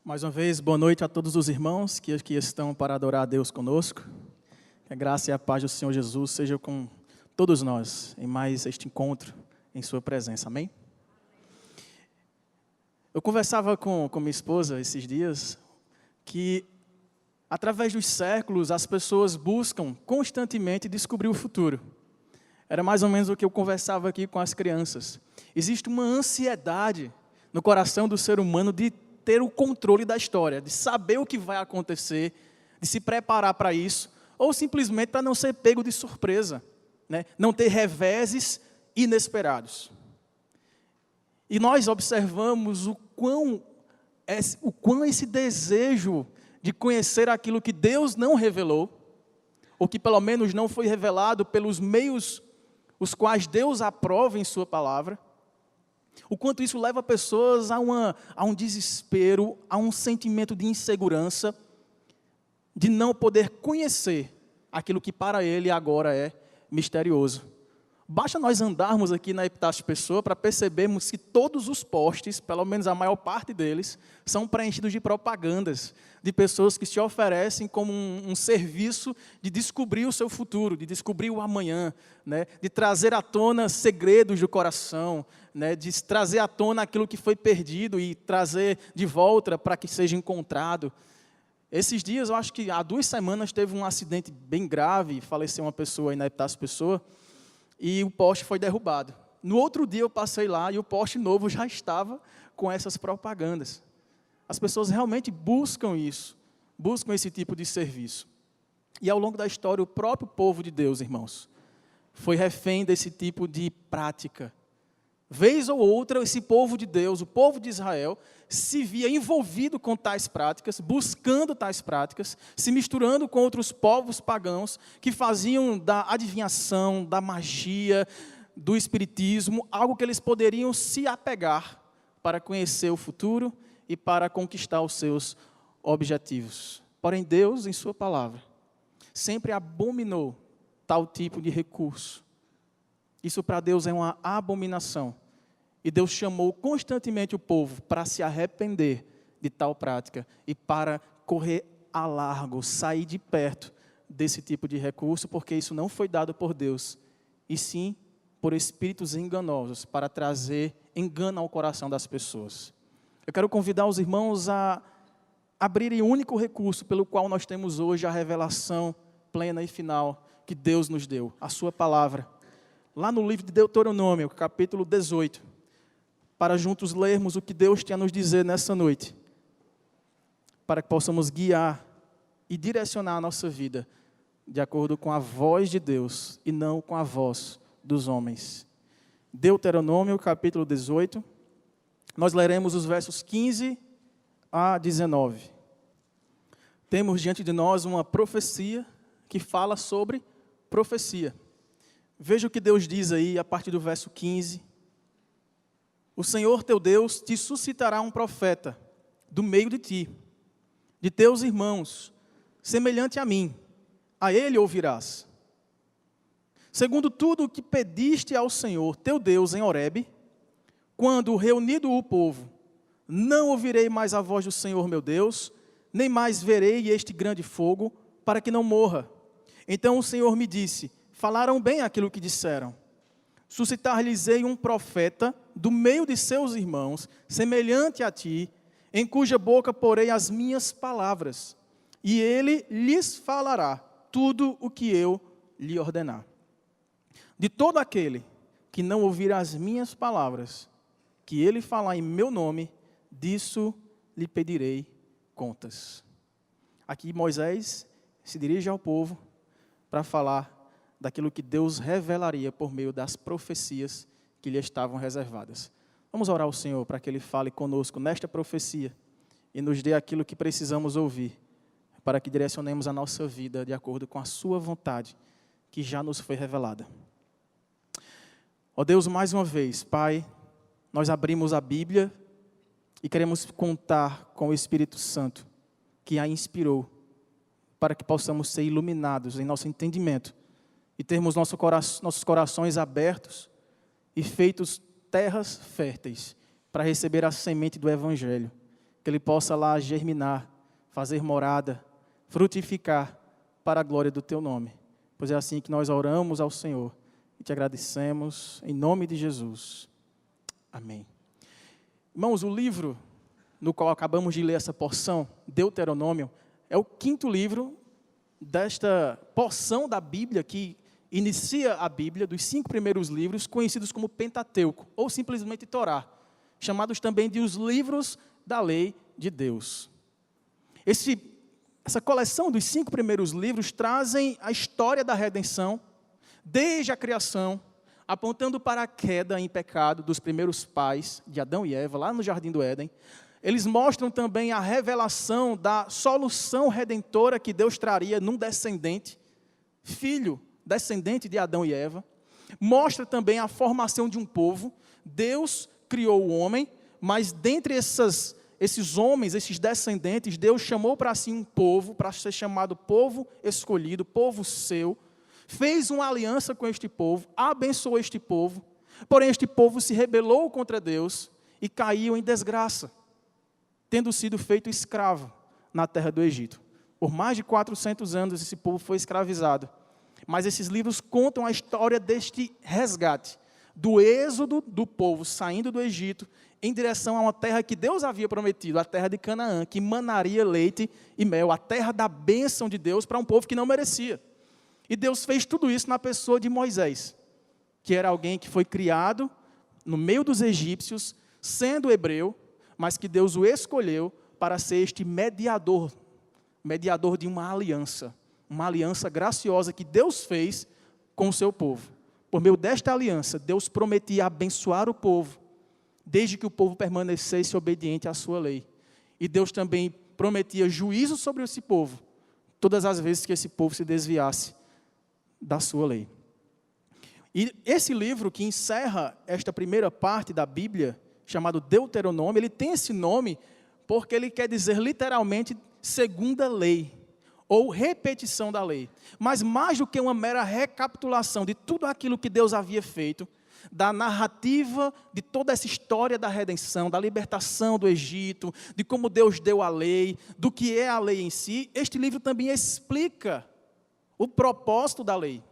Mais uma vez, boa noite a todos os irmãos que aqui estão para adorar a Deus conosco. Que a graça e a paz do Senhor Jesus sejam com todos nós em mais este encontro em sua presença. Amém? Eu conversava com minha esposa esses dias que, através dos séculos, as pessoas buscam constantemente descobrir o futuro. Era mais ou menos o que eu conversava aqui com as crianças. Existe uma ansiedade no coração do ser humano de ter o controle da história, de saber o que vai acontecer, de se preparar para isso, ou simplesmente para não ser pego de surpresa, né? Não ter reveses inesperados. E nós observamos o quão esse desejo de conhecer aquilo que Deus não revelou, ou que pelo menos não foi revelado pelos meios os quais Deus aprova em sua palavra, o quanto isso leva pessoas a um desespero, a um sentimento de insegurança, de não poder conhecer aquilo que para ele agora é misterioso. Basta nós andarmos aqui na Epitácio Pessoa para percebermos que todos os postes, pelo menos a maior parte deles, são preenchidos de propagandas, de pessoas que se oferecem como um serviço de descobrir o seu futuro, de descobrir o amanhã, né? De trazer à tona segredos do coração, né? De trazer à tona aquilo que foi perdido e trazer de volta para que seja encontrado. Esses dias, eu acho que há 2 semanas, teve um acidente bem grave, faleceu uma pessoa aí na Epitácio Pessoa, e o poste foi derrubado. No outro dia eu passei lá e o poste novo já estava com essas propagandas. As pessoas realmente buscam isso, buscam esse tipo de serviço. E ao longo da história, o próprio povo de Deus, irmãos, foi refém desse tipo de prática. Vez ou outra, esse povo de Deus, o povo de Israel, se via envolvido com tais práticas, buscando tais práticas, se misturando com outros povos pagãos que faziam da adivinhação, da magia, do espiritismo, algo que eles poderiam se apegar para conhecer o futuro e para conquistar os seus objetivos. Porém, Deus, em sua palavra, sempre abominou tal tipo de recurso. Isso para Deus é uma abominação. E Deus chamou constantemente o povo para se arrepender de tal prática e para correr a largo, sair de perto desse tipo de recurso, porque isso não foi dado por Deus, e sim por espíritos enganosos, para trazer engano ao coração das pessoas. Eu quero convidar os irmãos a abrirem o único recurso pelo qual nós temos hoje a revelação plena e final que Deus nos deu, a sua palavra. Lá no livro de Deuteronômio, capítulo 18, para juntos lermos o que Deus tem a nos dizer nessa noite, para que possamos guiar e direcionar a nossa vida de acordo com a voz de Deus e não com a voz dos homens. Deuteronômio, capítulo 18, nós leremos os versos 15 a 19. Temos diante de nós uma profecia que fala sobre profecia. Veja o que Deus diz aí a partir do verso 15. O Senhor teu Deus te suscitará um profeta do meio de ti, de teus irmãos, semelhante a mim. A ele ouvirás. Segundo tudo o que pediste ao Senhor teu Deus em Horebe, quando reunido o povo, não ouvirei mais a voz do Senhor meu Deus, nem mais verei este grande fogo, para que não morra. Então o Senhor me disse: falaram bem aquilo que disseram. Suscitar-lhes-ei um profeta do meio de seus irmãos, semelhante a ti, em cuja boca porei as minhas palavras, e ele lhes falará tudo o que eu lhe ordenar. De todo aquele que não ouvir as minhas palavras, que ele falar em meu nome, disso lhe pedirei contas. Aqui Moisés se dirige ao povo para falar daquilo que Deus revelaria por meio das profecias que lhe estavam reservadas. Vamos orar ao Senhor para que Ele fale conosco nesta profecia e nos dê aquilo que precisamos ouvir, para que direcionemos a nossa vida de acordo com a sua vontade, que já nos foi revelada. Ó Deus, mais uma vez, Pai, nós abrimos a Bíblia e queremos contar com o Espírito Santo, que a inspirou, para que possamos ser iluminados em nosso entendimento e termos nossos corações abertos e feitos terras férteis para receber a semente do Evangelho. que ele possa lá germinar, fazer morada, frutificar para a glória do teu nome. Pois é assim que nós oramos ao Senhor e te agradecemos em nome de Jesus. Amém. Irmãos, o livro no qual acabamos de ler essa porção, Deuteronômio, é o 5º livro desta porção da Bíblia que inicia a Bíblia, dos 5 primeiros livros, conhecidos como Pentateuco, ou simplesmente Torá, chamados também de os livros da lei de Deus. Essa coleção dos 5 primeiros livros trazem a história da redenção, desde a criação, apontando para a queda em pecado dos primeiros pais, de Adão e Eva, lá no Jardim do Éden. Eles mostram também a revelação da solução redentora que Deus traria num descendente, filho, descendente de Adão e Eva. Mostra também a formação de um povo. Deus criou o homem, mas dentre esses homens, esses descendentes, Deus chamou para si um povo, para ser chamado povo escolhido, povo seu. Fez uma aliança com este povo, abençoou este povo. Porém, este povo se rebelou contra Deus e caiu em desgraça, tendo sido feito escravo na terra do Egito. Por mais de 400 anos esse povo foi escravizado. Mas esses livros contam a história deste resgate, do êxodo do povo saindo do Egito em direção a uma terra que Deus havia prometido, a terra de Canaã, que manaria leite e mel, a terra da bênção de Deus para um povo que não merecia. E Deus fez tudo isso na pessoa de Moisés, que era alguém que foi criado no meio dos egípcios, sendo hebreu, mas que Deus o escolheu para ser este mediador de uma aliança graciosa que Deus fez com o seu povo. Por meio desta aliança, Deus prometia abençoar o povo, desde que o povo permanecesse obediente à sua lei. E Deus também prometia juízo sobre esse povo, todas as vezes que esse povo se desviasse da sua lei. E esse livro que encerra esta primeira parte da Bíblia, chamado Deuteronômio, ele tem esse nome porque ele quer dizer literalmente segunda lei, ou repetição da lei. Mas mais do que uma mera recapitulação de tudo aquilo que Deus havia feito, da narrativa de toda essa história da redenção, da libertação do Egito, de como Deus deu a lei, do que é a lei em si, este livro também explica o propósito da lei,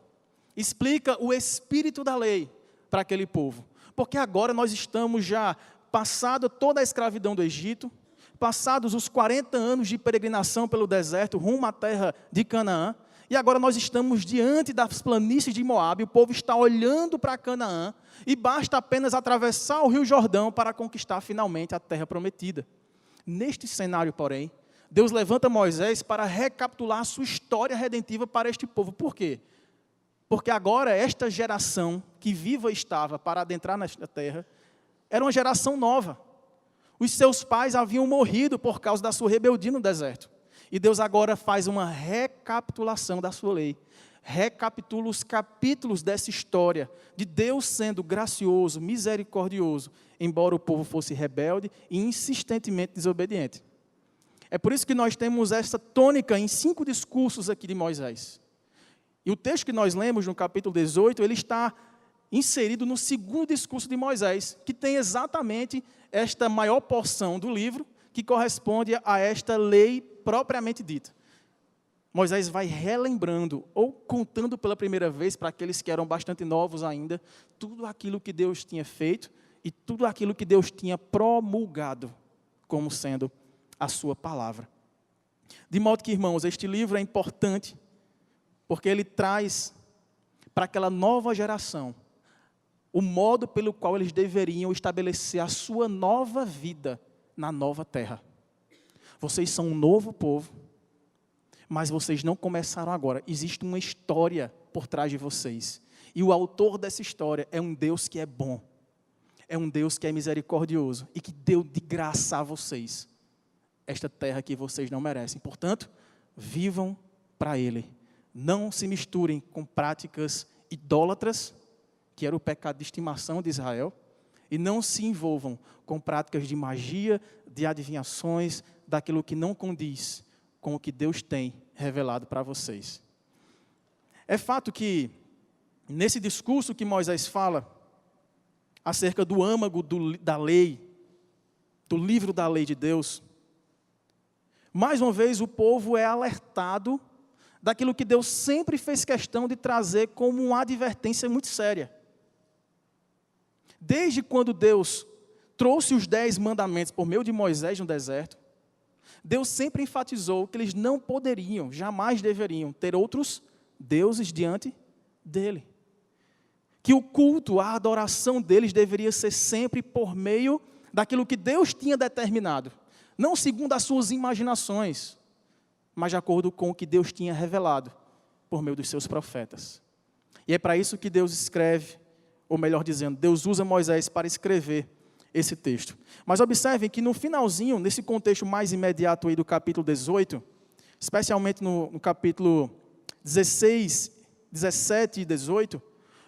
explica o espírito da lei para aquele povo. Porque agora nós estamos já passado toda a escravidão do Egito, passados os 40 anos de peregrinação pelo deserto, rumo à terra de Canaã, e agora nós estamos diante das planícies de Moabe, o povo está olhando para Canaã, e basta apenas atravessar o rio Jordão para conquistar finalmente a terra prometida. Neste cenário, porém, Deus levanta Moisés para recapitular a sua história redentiva para este povo. Por quê? Porque agora esta geração que viva estava para adentrar nesta terra, era uma geração nova. Os seus pais haviam morrido por causa da sua rebeldia no deserto. E Deus agora faz uma recapitulação da sua lei. Recapitula os capítulos dessa história de Deus sendo gracioso, misericordioso, embora o povo fosse rebelde e insistentemente desobediente. É por isso que nós temos essa tônica em 5 discursos aqui de Moisés. E o texto que nós lemos no capítulo 18, ele está inserido no 2º discurso de Moisés, que tem exatamente esta maior porção do livro, que corresponde a esta lei propriamente dita. Moisés vai relembrando, ou contando pela primeira vez, para aqueles que eram bastante novos ainda, tudo aquilo que Deus tinha feito, e tudo aquilo que Deus tinha promulgado, como sendo a sua palavra. De modo que, irmãos, este livro é importante, porque ele traz para aquela nova geração o modo pelo qual eles deveriam estabelecer a sua nova vida na nova terra. Vocês são um novo povo, mas vocês não começaram agora. Existe uma história por trás de vocês. E o autor dessa história é um Deus que é bom. É um Deus que é misericordioso e que deu de graça a vocês esta terra que vocês não merecem. Portanto, vivam para Ele. Não se misturem com práticas idólatras, que era o pecado de estimação de Israel, e não se envolvam com práticas de magia, de adivinhações, daquilo que não condiz com o que Deus tem revelado para vocês. É fato que, nesse discurso que Moisés fala, acerca do âmago da lei, do livro da lei de Deus, Mais uma vez, o povo é alertado daquilo que Deus sempre fez questão de trazer como uma advertência muito séria. Desde quando Deus trouxe os 10 mandamentos por meio de Moisés no deserto, Deus sempre enfatizou que eles não poderiam, jamais deveriam ter outros deuses diante dele. Que o culto, a adoração deles deveria ser sempre por meio daquilo que Deus tinha determinado. Não segundo as suas imaginações, mas de acordo com o que Deus tinha revelado por meio dos seus profetas. E é para isso que Deus escreve, ou melhor dizendo, Deus usa Moisés para escrever esse texto. Mas observem que no finalzinho, nesse contexto mais imediato aí do capítulo 18, especialmente no capítulo 16, 17 e 18,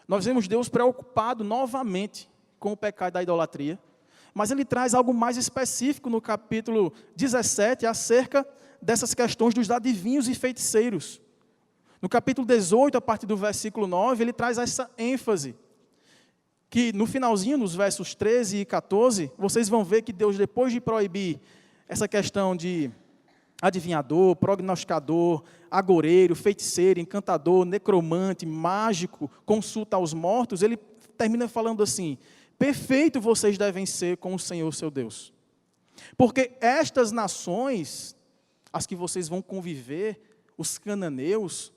nós vemos Deus preocupado novamente com o pecado da idolatria, mas ele traz algo mais específico no capítulo 17 acerca dessas questões dos adivinhos e feiticeiros. No capítulo 18, a partir do versículo 9, ele traz essa ênfase, que no finalzinho, nos versos 13 e 14, vocês vão ver que Deus, depois de proibir essa questão de adivinhador, prognosticador, agoreiro, feiticeiro, encantador, necromante, mágico, consulta aos mortos, ele termina falando assim: perfeito vocês devem ser com o Senhor seu Deus. Porque estas nações, as que vocês vão conviver, os cananeus,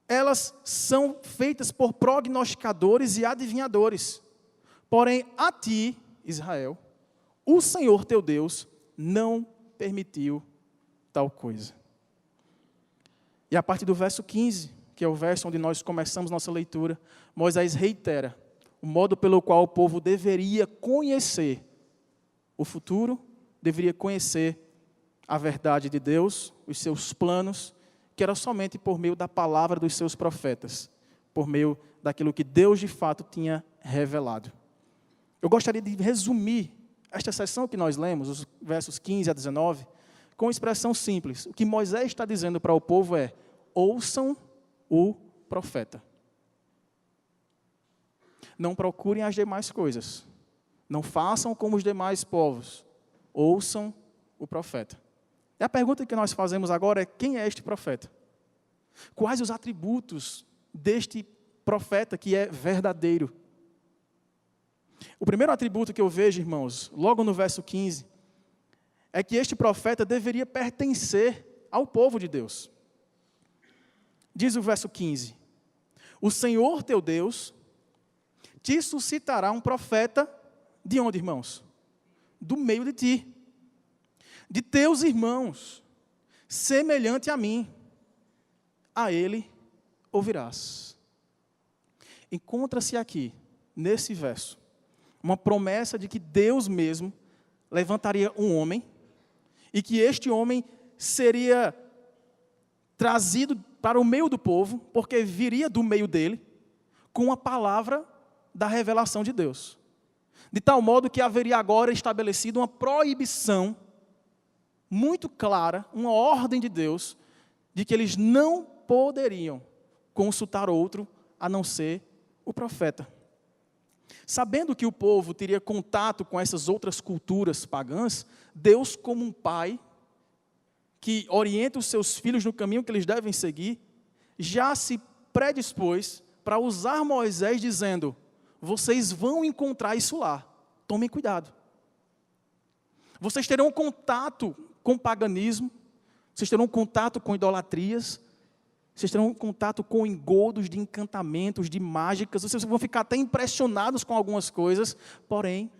elas são feitas por prognosticadores e adivinhadores. Porém, a ti, Israel, o Senhor teu Deus não permitiu tal coisa. E a partir do verso 15, que é o verso onde nós começamos nossa leitura, Moisés reitera o modo pelo qual o povo deveria conhecer o futuro, deveria conhecer a verdade de Deus, os seus planos, que era somente por meio da palavra dos seus profetas, por meio daquilo que Deus de fato tinha revelado. Eu gostaria de resumir esta seção que nós lemos, os versos 15 a 19, com uma expressão simples. O que Moisés está dizendo para o povo é: ouçam o profeta. Não procurem as demais coisas. Não façam como os demais povos. Ouçam o profeta. E a pergunta que nós fazemos agora é: quem é este profeta? Quais os atributos deste profeta que é verdadeiro? O primeiro atributo que eu vejo, irmãos, logo no verso 15, é que este profeta deveria pertencer ao povo de Deus. Diz o verso 15: o Senhor teu Deus te suscitará um profeta de onde, irmãos? Do meio de ti, de teus irmãos, semelhante a mim, a ele ouvirás. Encontra-se aqui, nesse verso, uma promessa de que Deus mesmo levantaria um homem, e que este homem seria trazido para o meio do povo, porque viria do meio dele, com a palavra da revelação de Deus. De tal modo que haveria agora estabelecido uma proibição muito clara, uma ordem de Deus, de que eles não poderiam consultar outro a não ser o profeta. Sabendo que o povo teria contato com essas outras culturas pagãs, Deus, como um pai que orienta os seus filhos no caminho que eles devem seguir, já se predispôs para usar Moisés dizendo: vocês vão encontrar isso lá, tomem cuidado. Vocês terão contato com paganismo, vocês terão contato com idolatrias, vocês terão contato com engodos de encantamentos, de mágicas, vocês vão ficar até impressionados com algumas coisas, porém,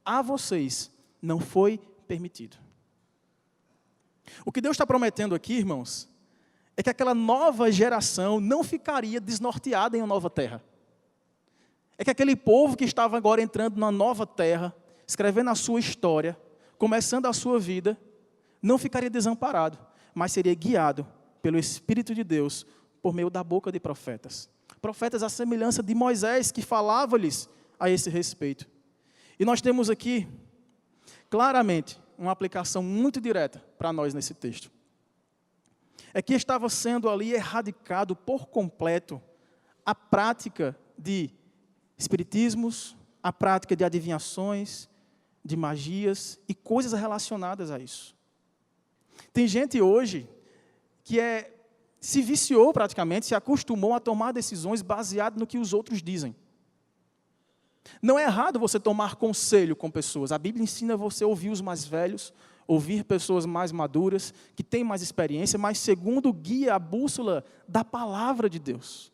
a vocês não foi permitido. O que Deus está prometendo aqui, irmãos, é que aquela nova geração não ficaria desnorteada em uma nova terra. É que aquele povo que estava agora entrando na nova terra, escrevendo a sua história, começando a sua vida, não ficaria desamparado, mas seria guiado pelo Espírito de Deus, por meio da boca de profetas. Profetas à semelhança de Moisés, que falava-lhes a esse respeito. E nós temos aqui, claramente, uma aplicação muito direta para nós nesse texto. É que estava sendo ali erradicado por completo a prática de espiritismos, a prática de adivinhações, de magias e coisas relacionadas a isso. Tem gente hoje que se viciou praticamente, se acostumou a tomar decisões baseadas no que os outros dizem. Não é errado você tomar conselho com pessoas. A Bíblia ensina você a ouvir os mais velhos, ouvir pessoas mais maduras, que têm mais experiência, mas segundo guia a bússola da palavra de Deus.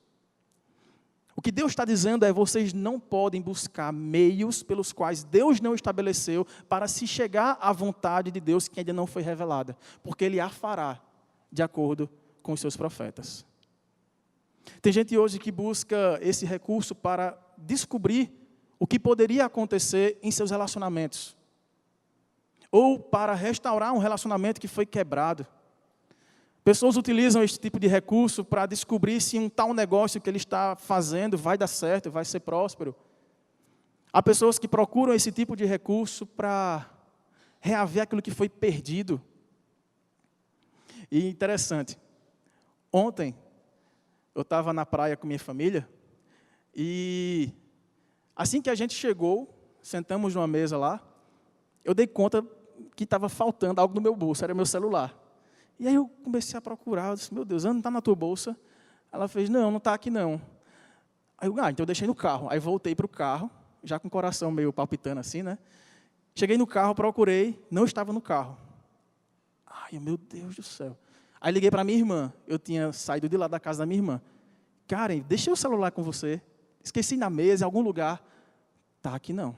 O que Deus está dizendo é: vocês não podem buscar meios pelos quais Deus não estabeleceu para se chegar à vontade de Deus que ainda não foi revelada, porque Ele a fará de acordo com os seus profetas. Tem gente hoje que busca esse recurso para descobrir o que poderia acontecer em seus relacionamentos, ou para restaurar um relacionamento que foi quebrado. Pessoas utilizam esse tipo de recurso para descobrir se um tal negócio que ele está fazendo vai dar certo, vai ser próspero. Há pessoas que procuram esse tipo de recurso para reaver aquilo que foi perdido. E interessante, ontem eu estava na praia com minha família e assim que a gente chegou, sentamos numa mesa lá, eu dei conta que estava faltando algo no meu bolso, era meu celular. E aí eu comecei a procurar, eu disse: meu Deus, não está na tua bolsa? Ela fez: não está aqui não. Aí eu, então eu deixei no carro. Aí voltei para o carro, já com o coração meio palpitando assim, né? Cheguei no carro, procurei, não estava no carro. Ai, meu Deus do céu. Aí liguei para minha irmã, eu tinha saído de lá da casa da minha irmã. Karen, deixei o celular com você, esqueci na mesa, em algum lugar. Está aqui não.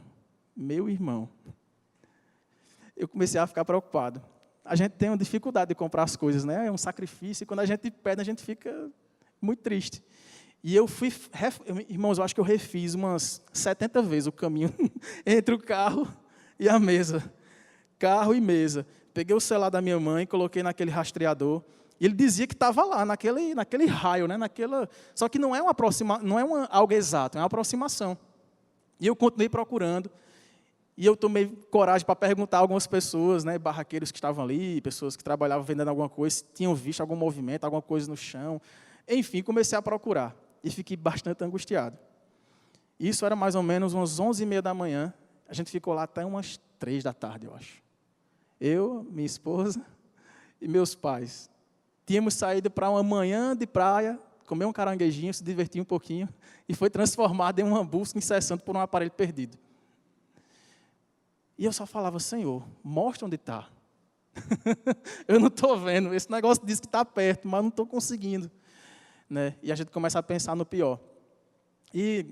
Meu irmão. Eu comecei a ficar preocupado. A gente tem uma dificuldade de comprar as coisas, né? É um sacrifício, e quando a gente pede, a gente fica muito triste. E eu fui, irmãos, eu acho que eu refiz umas 70 vezes o caminho entre o carro e a mesa. Carro e mesa. Peguei o celular da minha mãe, coloquei naquele rastreador, e ele dizia que estava lá, naquele raio, né? Só que não é algo exato, é uma aproximação. E eu continuei procurando. E eu tomei coragem para perguntar a algumas pessoas, né, barraqueiros que estavam ali, pessoas que trabalhavam vendendo alguma coisa, se tinham visto algum movimento, alguma coisa no chão. Enfim, comecei a procurar e fiquei bastante angustiado. Isso era mais ou menos umas 11h30 da manhã. A gente ficou lá até umas 3 da tarde, eu acho. Eu, minha esposa e meus pais. Tínhamos saído para uma manhã de praia, comer um caranguejinho, se divertir um pouquinho, e foi transformado em uma busca incessante por um aparelho perdido. E eu só falava: Senhor, mostra onde está. Eu não estou vendo. Esse negócio diz que está perto, mas não estou conseguindo. Né? E a gente começa a pensar no pior. E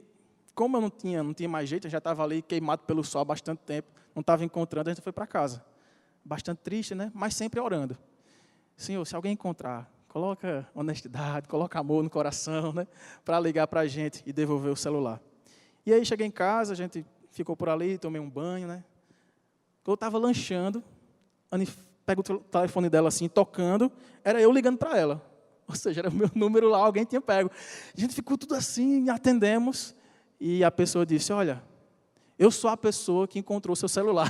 como eu não tinha mais jeito, eu já estava ali queimado pelo sol há bastante tempo, não estava encontrando, a gente foi para casa. Bastante triste, né? Mas sempre orando. Senhor, se alguém encontrar, coloca honestidade, coloca amor no coração, né? Para ligar para a gente e devolver o celular. E aí cheguei em casa, a gente ficou por ali, tomei um banho, né? Eu estava lanchando, pego o telefone dela assim, tocando, era eu ligando para ela. Ou seja, era o meu número lá, alguém tinha pego. A gente ficou tudo assim, atendemos, e a pessoa disse: olha, eu sou a pessoa que encontrou o seu celular.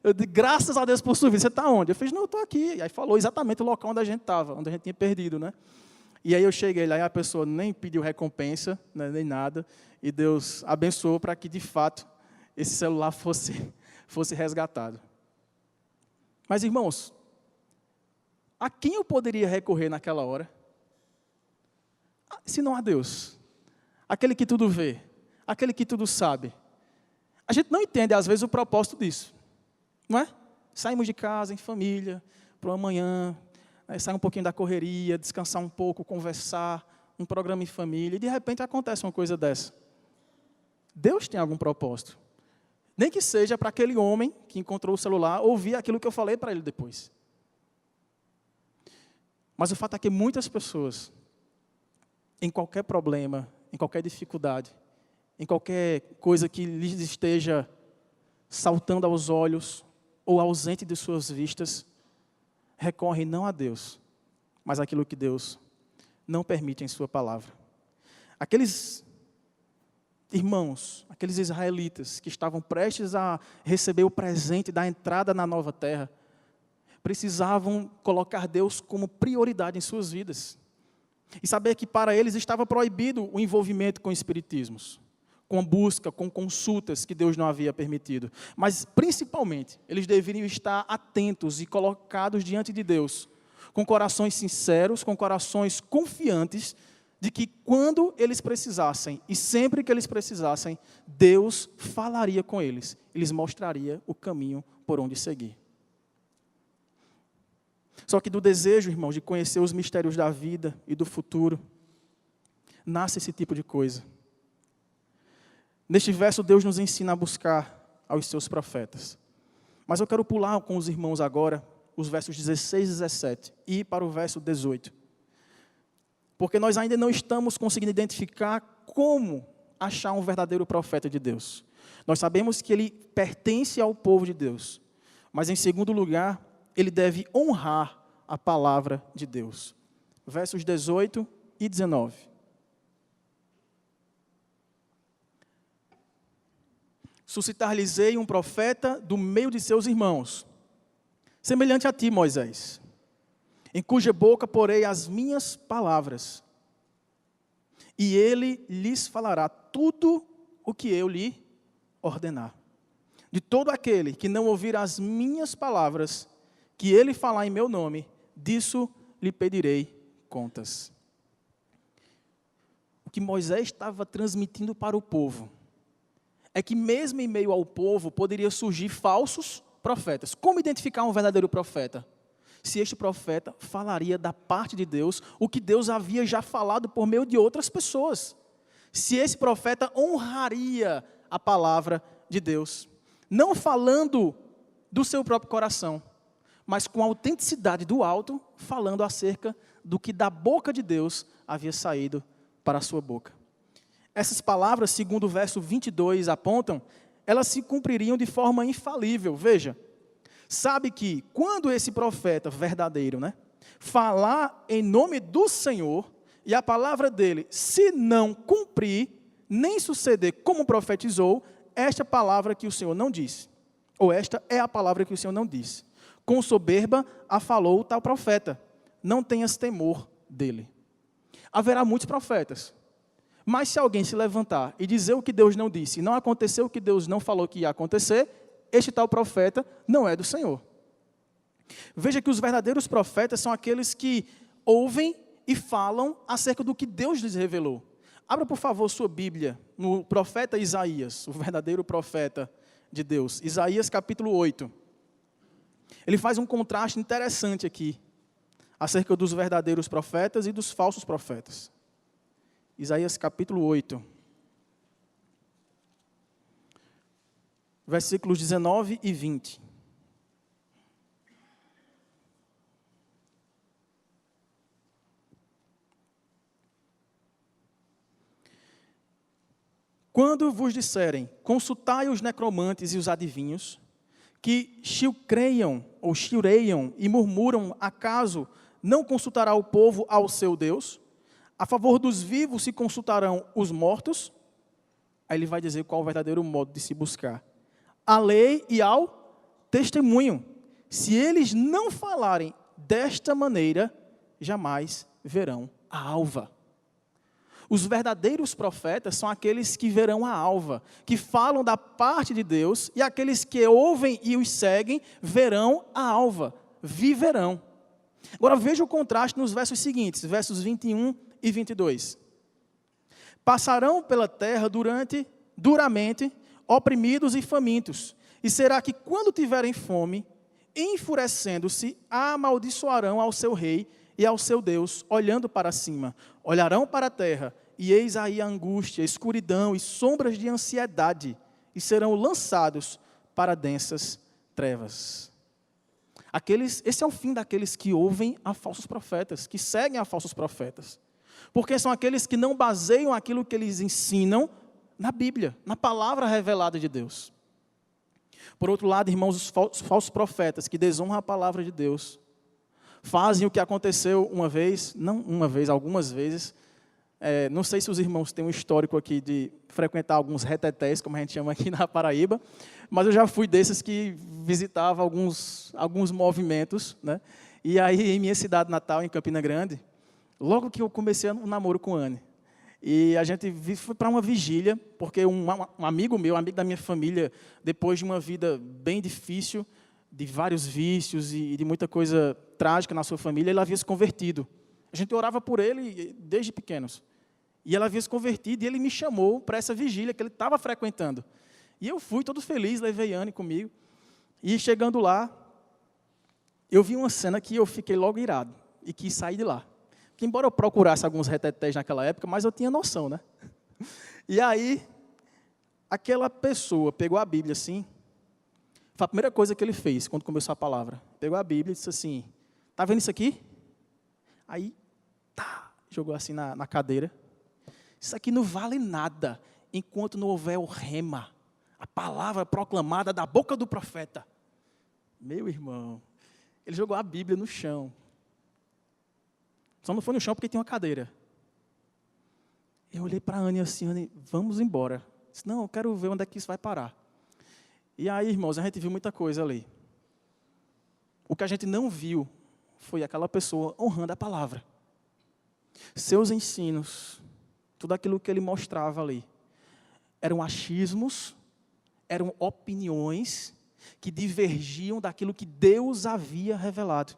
Eu disse: graças a Deus por sua vida, você está onde? Eu fiz: não, eu estou aqui. E aí falou exatamente o local onde a gente estava, onde a gente tinha perdido, né? E aí eu cheguei lá e a pessoa nem pediu recompensa, né, nem nada, e Deus abençoou para que, de fato, esse celular fosse resgatado. Mas, irmãos, a quem eu poderia recorrer naquela hora? Se não a Deus. Aquele que tudo vê, aquele que tudo sabe. A gente não entende, às vezes, o propósito disso. Não é? Saímos de casa, em família, para uma manhã, sair um pouquinho da correria, descansar um pouco, conversar, um programa em família, e de repente acontece uma coisa dessa. Deus tem algum propósito. Nem que seja para aquele homem que encontrou o celular ouvir aquilo que eu falei para ele depois. Mas o fato é que muitas pessoas, em qualquer problema, em qualquer dificuldade, em qualquer coisa que lhes esteja saltando aos olhos ou ausente de suas vistas, recorrem não a Deus, mas àquilo que Deus não permite em sua palavra. Aqueles irmãos, aqueles israelitas que estavam prestes a receber o presente da entrada na nova terra, precisavam colocar Deus como prioridade em suas vidas. E saber que para eles estava proibido o envolvimento com espiritismos, com busca, com consultas que Deus não havia permitido. Mas, principalmente, eles deveriam estar atentos e colocados diante de Deus, com corações sinceros, com corações confiantes, de que quando eles precisassem, e sempre que eles precisassem, Deus falaria com eles, e lhes mostraria o caminho por onde seguir. Só que do desejo, irmãos, de conhecer os mistérios da vida e do futuro, nasce esse tipo de coisa. Neste verso, Deus nos ensina a buscar aos seus profetas. Mas eu quero pular com os irmãos agora, os versos 16 e 17, e ir para o verso 18. Porque nós ainda não estamos conseguindo identificar como achar um verdadeiro profeta de Deus. Nós sabemos que ele pertence ao povo de Deus. Mas, em segundo lugar, ele deve honrar a palavra de Deus. Versos 18 e 19. Suscitar-lhes-ei um profeta do meio de seus irmãos, semelhante a ti, Moisés, em cuja boca porei as minhas palavras, e ele lhes falará tudo o que eu lhe ordenar. De todo aquele que não ouvir as minhas palavras, que ele falar em meu nome, disso lhe pedirei contas. O que Moisés estava transmitindo para o povo é que mesmo em meio ao povo poderia surgir falsos profetas. Como identificar um verdadeiro profeta? Se este profeta falaria da parte de Deus o que Deus havia já falado por meio de outras pessoas. Se esse profeta honraria a palavra de Deus, não falando do seu próprio coração, mas com a autenticidade do alto, falando acerca do que da boca de Deus havia saído para a sua boca. Essas palavras, segundo o verso 22 apontam, elas se cumpririam de forma infalível. Veja, sabe que quando esse profeta verdadeiro, falar em nome do Senhor, e a palavra dele, se não cumprir, nem suceder como profetizou, esta palavra que o Senhor não disse, ou esta é a palavra que o Senhor não disse. Com soberba a falou o tal profeta, não tenhas temor dele. Haverá muitos profetas, mas se alguém se levantar e dizer o que Deus não disse, e não aconteceu o que Deus não falou que ia acontecer, este tal profeta não é do Senhor. Veja que os verdadeiros profetas são aqueles que ouvem e falam acerca do que Deus lhes revelou. Abra, por favor, sua Bíblia no profeta Isaías, o verdadeiro profeta de Deus. Isaías capítulo 8. Ele faz um contraste interessante aqui, acerca dos verdadeiros profetas e dos falsos profetas. Isaías capítulo 8. Versículos 19 e 20. Quando vos disserem, consultai os necromantes e os adivinhos, que chilcreiam ou chilreiam e murmuram, acaso não consultará o povo ao seu Deus? A favor dos vivos se consultarão os mortos? Aí ele vai dizer qual é o verdadeiro modo de se buscar. A lei e ao testemunho. Se eles não falarem desta maneira, jamais verão a alva. Os verdadeiros profetas são aqueles que verão a alva, que falam da parte de Deus, e aqueles que ouvem e os seguem verão a alva, viverão. Agora veja o contraste nos versos seguintes, versos 21 e 22. Passarão pela terra duramente, oprimidos e famintos, e será que quando tiverem fome, enfurecendo-se, amaldiçoarão ao seu rei e ao seu Deus, olhando para cima. Olharão para a terra, e eis aí a angústia, a escuridão e sombras de ansiedade, e serão lançados para densas trevas. Esse é o fim daqueles que ouvem a falsos profetas, que seguem a falsos profetas. Porque são aqueles que não baseiam aquilo que eles ensinam na Bíblia, na palavra revelada de Deus. Por outro lado, irmãos, os falsos profetas que desonram a palavra de Deus, fazem o que aconteceu algumas vezes. Não sei se os irmãos têm um histórico aqui de frequentar alguns retetés, como a gente chama aqui na Paraíba, mas eu já fui desses que visitava alguns movimentos, E aí, em minha cidade natal, em Campina Grande, logo que eu comecei um namoro com a Anne, E a gente foi para uma vigília, porque um amigo meu, um amigo da minha família, depois de uma vida bem difícil, de vários vícios e de muita coisa trágica na sua família, ele havia se convertido. A gente orava por ele desde pequenos. E ele havia se convertido e ele me chamou para essa vigília que ele estava frequentando. E eu fui todo feliz, levei Anne comigo. E chegando lá, eu vi uma cena que eu fiquei logo irado e quis sair de lá. Porque embora eu procurasse alguns retetés naquela época, mas eu tinha noção, né? E aí, aquela pessoa pegou a Bíblia assim, foi a primeira coisa que ele fez quando começou a palavra. Pegou a Bíblia e disse assim, tá vendo isso aqui? Aí, jogou assim na cadeira. Isso aqui não vale nada enquanto não houver o rema, a palavra proclamada da boca do profeta. Meu irmão, ele jogou a Bíblia no chão. Só não foi no chão porque tinha uma cadeira. Eu olhei para a Anne assim, Anne, vamos embora. Disse, não, eu quero ver onde é que isso vai parar. E aí, irmãos, a gente viu muita coisa ali. O que a gente não viu foi aquela pessoa honrando a palavra. Seus ensinos, tudo aquilo que ele mostrava ali, eram achismos, eram opiniões que divergiam daquilo que Deus havia revelado.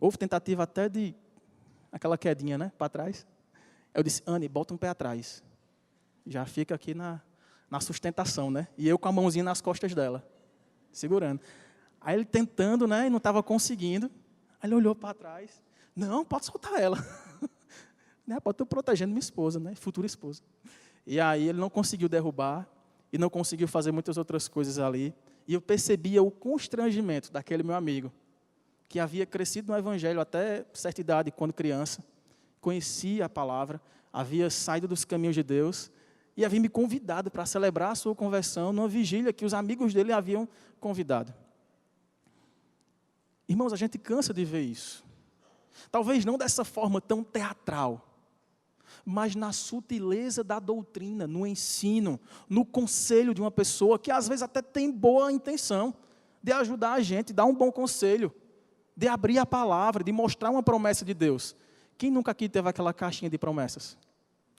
Houve tentativa até de, aquela quedinha, né, para trás. Eu disse, Anne, bota um pé atrás. Já fica aqui na sustentação, né? E eu com a mãozinha nas costas dela, segurando. Aí ele tentando, né, e não estava conseguindo. Aí ele olhou para trás. Não, pode soltar ela. Né, pode estar protegendo minha esposa, né, futura esposa. E aí ele não conseguiu derrubar e não conseguiu fazer muitas outras coisas ali. E eu percebia o constrangimento daquele meu amigo, que havia crescido no Evangelho até certa idade, quando criança, conhecia a palavra, havia saído dos caminhos de Deus e havia me convidado para celebrar a sua conversão numa vigília que os amigos dele haviam convidado. Irmãos, a gente cansa de ver isso. Talvez não dessa forma tão teatral, mas na sutileza da doutrina, no ensino, no conselho de uma pessoa que às vezes até tem boa intenção de ajudar a gente, dar um bom conselho, de abrir a palavra, de mostrar uma promessa de Deus. Quem nunca aqui teve aquela caixinha de promessas?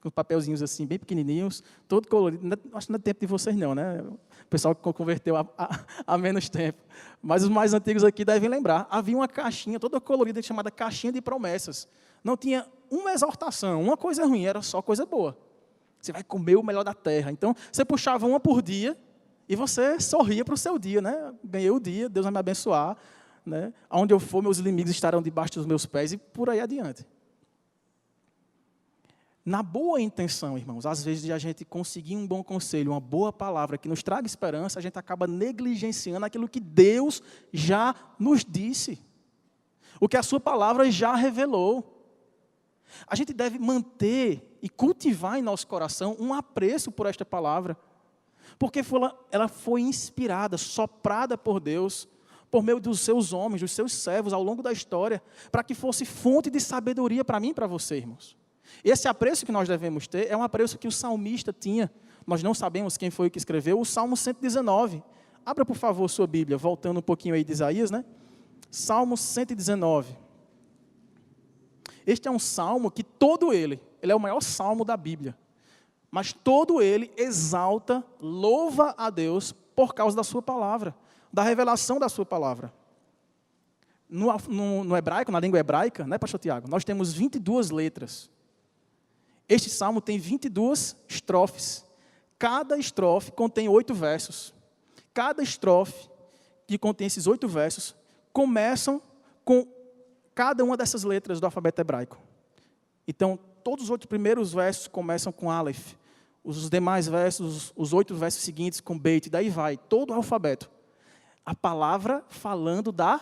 Com papelzinhos assim, bem pequenininhos, todo colorido. Acho que não é tempo de vocês não, né? O pessoal que converteu há menos tempo. Mas os mais antigos aqui devem lembrar. Havia uma caixinha toda colorida chamada caixinha de promessas. Não tinha uma exortação, uma coisa ruim, era só coisa boa. Você vai comer o melhor da terra. Então, você puxava uma por dia e você sorria para o seu dia, né? Ganhei o dia, Deus vai me abençoar. Né? Aonde eu for, meus inimigos estarão debaixo dos meus pés e por aí adiante. Na boa intenção, irmãos, às vezes de a gente conseguir um bom conselho, uma boa palavra que nos traga esperança, a gente acaba negligenciando aquilo que Deus já nos disse. O que a sua palavra já revelou. A gente deve manter e cultivar em nosso coração um apreço por esta palavra. Porque ela foi inspirada, soprada por Deus, por meio dos seus homens, dos seus servos, ao longo da história, para que fosse fonte de sabedoria para mim e para você, irmãos. Esse apreço que nós devemos ter é um apreço que o salmista tinha. Nós não sabemos quem foi que escreveu, o Salmo 119. Abra, por favor, sua Bíblia, voltando um pouquinho aí de Isaías, né? Salmo 119. Este é um salmo que todo ele é o maior salmo da Bíblia. Mas todo ele exalta, louva a Deus por causa da sua palavra, da revelação da sua palavra. No hebraico, na língua hebraica, né, pastor Tiago, nós temos 22 letras. Este salmo tem 22 estrofes. Cada estrofe contém 8 versos. Cada estrofe que contém esses 8 versos começam com cada uma dessas letras do alfabeto hebraico. Então, todos os 8 primeiros versos começam com Aleph. Os demais versos, os 8 versos seguintes com Beit, daí vai, todo o alfabeto. A palavra falando da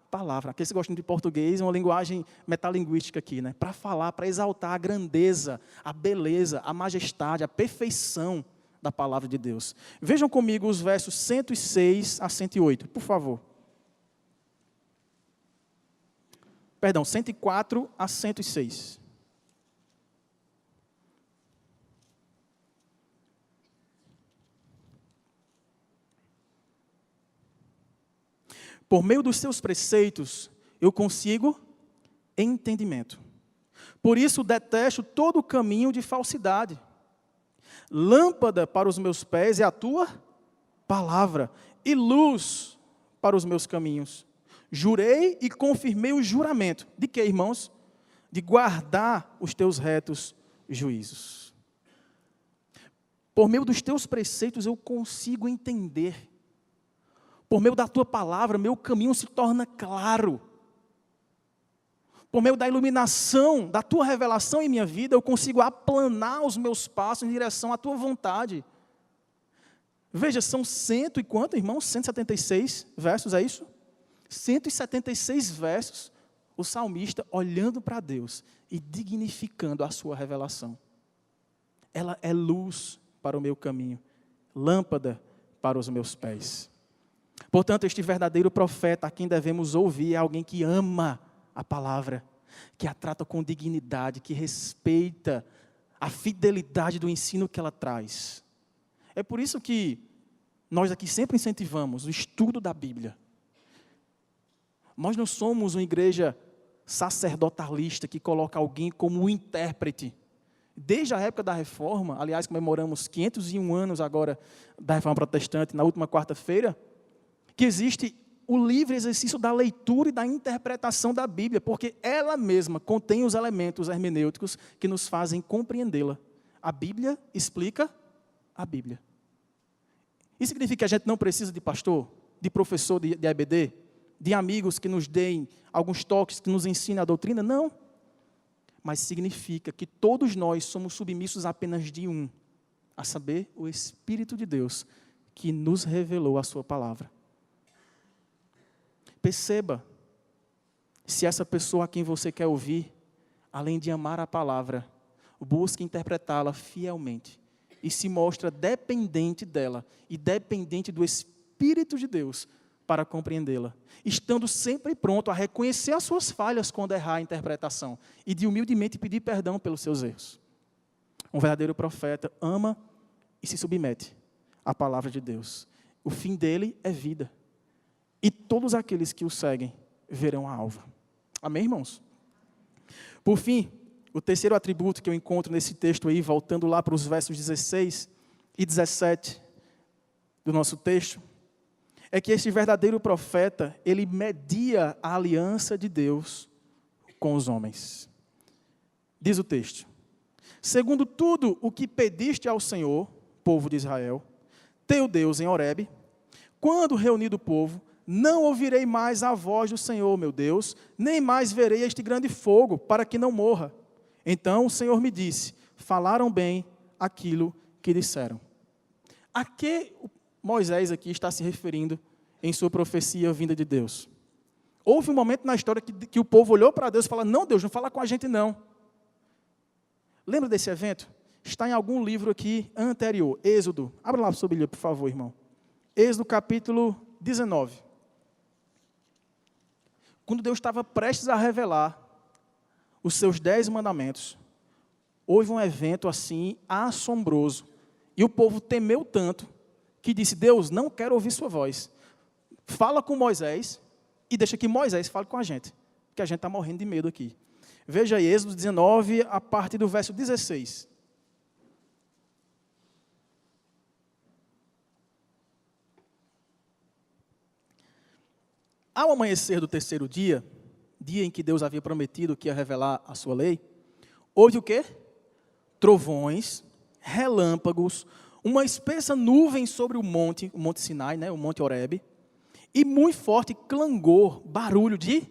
palavra. Aqueles que gostam de português, é uma linguagem metalinguística aqui, né? Para falar, para exaltar a grandeza, a beleza, a majestade, a perfeição da palavra de Deus. Vejam comigo os versos 106 a 108, por favor. Perdão, 104 a 106. Por meio dos seus preceitos, eu consigo entendimento. Por isso detesto todo o caminho de falsidade. Lâmpada para os meus pés é a tua palavra, e luz para os meus caminhos. Jurei e confirmei o juramento. De quê, irmãos? De guardar os teus retos juízos. Por meio dos teus preceitos eu consigo entender. Por meio da tua palavra, meu caminho se torna claro. Por meio da iluminação, da tua revelação em minha vida, eu consigo aplanar os meus passos em direção à tua vontade. Veja, são cento e quanto, irmãos? 176 versos, é isso? 176 versos, o salmista olhando para Deus e dignificando a sua revelação. Ela é luz para o meu caminho, lâmpada para os meus pés. Portanto, este verdadeiro profeta a quem devemos ouvir é alguém que ama a palavra, que a trata com dignidade, que respeita a fidelidade do ensino que ela traz. É por isso que nós aqui sempre incentivamos o estudo da Bíblia. Nós não somos uma igreja sacerdotalista que coloca alguém como o intérprete. Desde a época da Reforma, aliás, comemoramos 501 anos agora da Reforma Protestante, na última quarta-feira, que existe o livre exercício da leitura e da interpretação da Bíblia, porque ela mesma contém os elementos hermenêuticos que nos fazem compreendê-la. A Bíblia explica a Bíblia. Isso significa que a gente não precisa de pastor, de professor de EBD, de amigos que nos deem alguns toques, que nos ensinem a doutrina? Não. Mas significa que todos nós somos submissos apenas de um, a saber, o Espírito de Deus, que nos revelou a sua palavra. Perceba, se essa pessoa a quem você quer ouvir, além de amar a palavra, busca interpretá-la fielmente e se mostra dependente dela e dependente do Espírito de Deus para compreendê-la, estando sempre pronto a reconhecer as suas falhas quando errar a interpretação e de humildemente pedir perdão pelos seus erros. Um verdadeiro profeta ama e se submete à palavra de Deus. O fim dele é vida. E todos aqueles que o seguem verão a alva. Amém, irmãos? Por fim, o terceiro atributo que eu encontro nesse texto aí, voltando lá para os versos 16 e 17 do nosso texto, é que este verdadeiro profeta, ele media a aliança de Deus com os homens. Diz o texto: segundo tudo o que pediste ao Senhor, povo de Israel, teu Deus em Horebe, quando reunido o povo, não ouvirei mais a voz do Senhor, meu Deus, nem mais verei este grande fogo, para que não morra. Então o Senhor me disse: falaram bem aquilo que disseram. A que Moisés aqui está se referindo em sua profecia vinda de Deus? Houve um momento na história que o povo olhou para Deus e falou: não, Deus, não fala com a gente não. Lembra desse evento? Está em algum livro aqui anterior, Êxodo. Abra lá a sua Bíblia, por favor, irmão. Êxodo capítulo 19. Quando Deus estava prestes a revelar os seus 10 mandamentos, houve um evento assim assombroso. E o povo temeu tanto que disse: Deus, não quero ouvir sua voz. Fala com Moisés e deixa que Moisés fale com a gente, porque a gente está morrendo de medo aqui. Veja aí, Êxodo 19, a partir do verso 16. Ao amanhecer do terceiro dia, dia em que Deus havia prometido que ia revelar a sua lei, houve o quê? Trovões, relâmpagos, uma espessa nuvem sobre o monte Sinai, né, o monte Horebe, e muito forte clangor, barulho de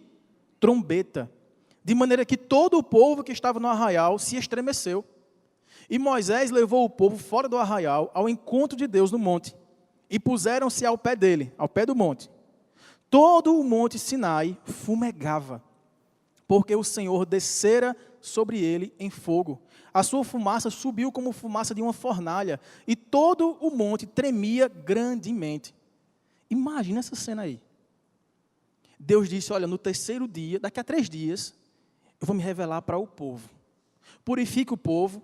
trombeta, de maneira que todo o povo que estava no arraial se estremeceu. E Moisés levou o povo fora do arraial ao encontro de Deus no monte, e puseram-se ao pé dele, ao pé do monte. Todo o monte Sinai fumegava, porque o Senhor descera sobre ele em fogo. A sua fumaça subiu como fumaça de uma fornalha, e todo o monte tremia grandemente. Imagina essa cena aí. Deus disse: olha, no terceiro dia, daqui a 3 dias, eu vou me revelar para o povo. Purifique o povo,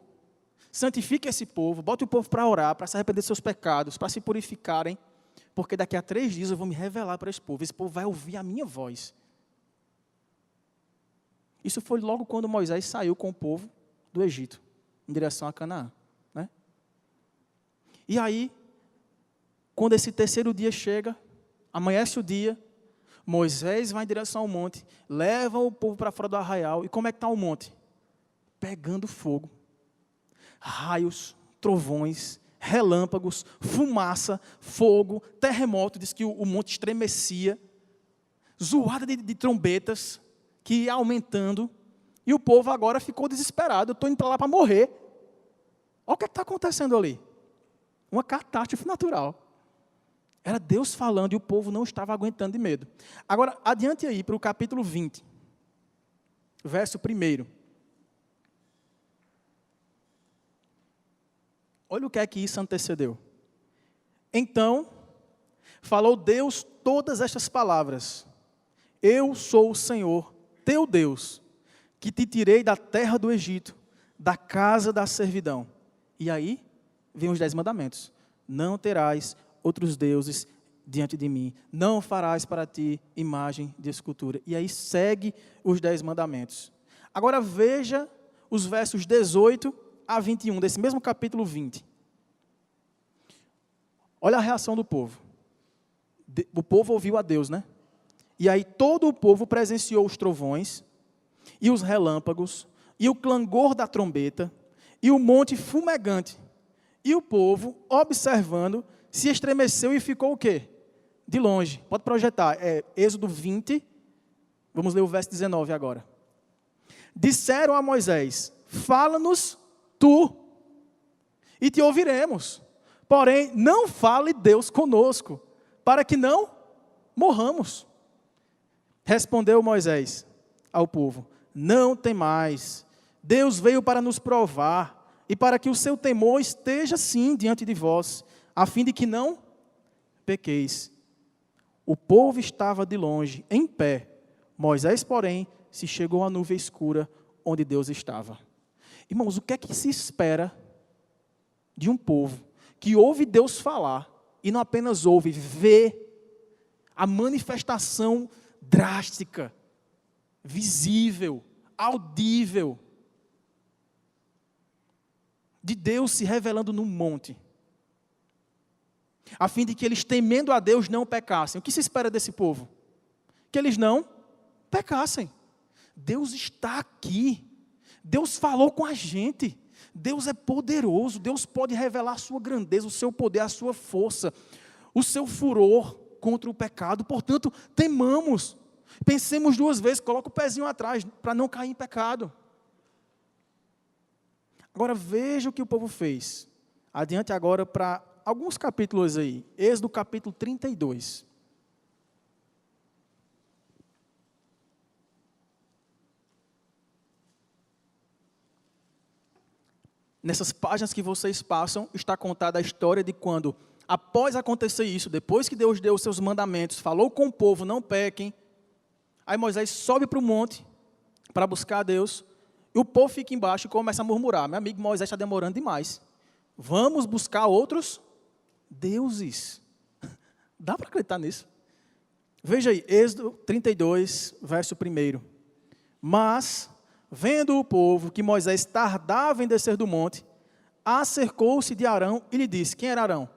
santifique esse povo, bote o povo para orar, para se arrepender dos seus pecados, para se purificarem, porque daqui a 3 dias eu vou me revelar para esse povo vai ouvir a minha voz. Isso foi logo quando Moisés saiu com o povo do Egito, em direção a Canaã, né? E aí, quando esse terceiro dia chega, amanhece o dia, Moisés vai em direção ao monte, leva o povo para fora do arraial, e como é que está o monte? Pegando fogo, raios, trovões, relâmpagos, fumaça, fogo, terremoto, diz que o monte estremecia, zoada de trombetas, que ia aumentando, e o povo agora ficou desesperado, eu estou indo para lá para morrer. Olha o que está acontecendo ali. Uma catástrofe natural. Era Deus falando e o povo não estava aguentando de medo. Agora, adiante aí para o capítulo 20, verso 1. Olha o que é que isso antecedeu. Então, falou Deus todas estas palavras. Eu sou o Senhor, teu Deus, que te tirei da terra do Egito, da casa da servidão. E aí, vem os 10 mandamentos. Não terás outros deuses diante de mim. Não farás para ti imagem de escultura. E aí segue os 10 mandamentos. Agora veja os versos 18 a 21, desse mesmo capítulo 20. Olha a reação do povo. O povo ouviu a Deus, né? E aí todo o povo presenciou os trovões, e os relâmpagos, e o clangor da trombeta, e o monte fumegante. E o povo, observando, se estremeceu e ficou o quê? De longe. Pode projetar. Êxodo 20, vamos ler o verso 19 agora. Disseram a Moisés, fala-nos tu, e te ouviremos. Porém, não fale Deus conosco, para que não morramos. Respondeu Moisés ao povo, não temais, Deus veio para nos provar, e para que o seu temor esteja sim diante de vós, a fim de que não pequeis. O povo estava de longe, em pé. Moisés, porém, se chegou à nuvem escura onde Deus estava. Irmãos, o que é que se espera de um povo que ouve Deus falar e não apenas ouve, vê a manifestação drástica, visível, audível, de Deus se revelando no monte, a fim de que eles, temendo a Deus, não pecassem. O que se espera desse povo? Que eles não pecassem. Deus está aqui. Deus falou com a gente. Deus é poderoso. Deus pode revelar a sua grandeza, o seu poder, a sua força, o seu furor contra o pecado. Portanto, temamos. Pensemos 2 vezes, coloca o pezinho atrás para não cair em pecado. Agora veja o que o povo fez. Adiante agora para alguns capítulos aí. Êxodo capítulo 32. Nessas páginas que vocês passam, está contada a história de quando, após acontecer isso, depois que Deus deu os seus mandamentos, falou com o povo, não pequem, aí Moisés sobe para o monte para buscar a Deus, e o povo fica embaixo e começa a murmurar, meu amigo, Moisés está demorando demais, vamos buscar outros deuses. Dá para acreditar nisso? Veja aí, Êxodo 32, verso 1. Mas, vendo o povo que Moisés tardava em descer do monte, acercou-se de Arão e lhe disse, quem era Arão?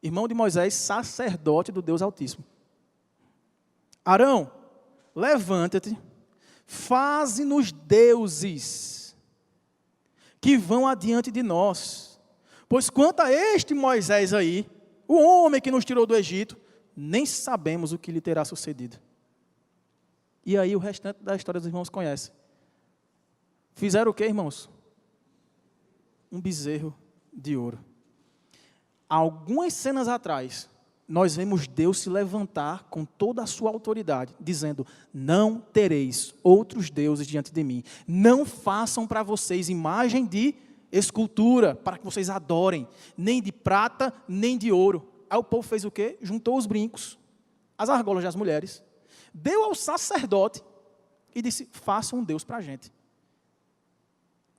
Irmão de Moisés, sacerdote do Deus Altíssimo. Arão, levanta-te, faze-nos deuses que vão adiante de nós. Pois quanto a este Moisés aí, o homem que nos tirou do Egito, nem sabemos o que lhe terá sucedido. E aí o restante da história dos irmãos conhece. Fizeram o que, irmãos? Um bezerro de ouro. Algumas cenas atrás, nós vemos Deus se levantar com toda a sua autoridade, dizendo, não tereis outros deuses diante de mim. Não façam para vocês imagem de escultura, para que vocês adorem, nem de prata, nem de ouro. Aí o povo fez o quê? Juntou os brincos, as argolas das mulheres, deu ao sacerdote e disse, faça um Deus para a gente.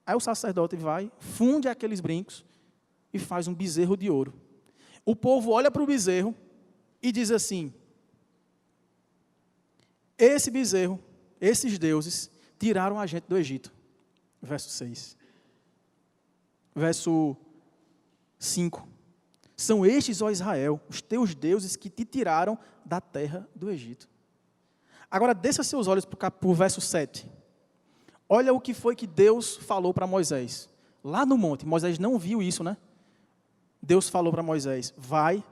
Aí o sacerdote vai, funde aqueles brincos e faz um bezerro de ouro. O povo olha para o bezerro e diz assim, esse bezerro, esses deuses, tiraram a gente do Egito. Verso 6. Verso 5. São estes, ó Israel, os teus deuses que te tiraram da terra do Egito. Agora, desça seus olhos para o verso 7. Olha o que foi que Deus falou para Moisés. Lá no monte, Moisés não viu isso, né? Deus falou para Moisés, vai,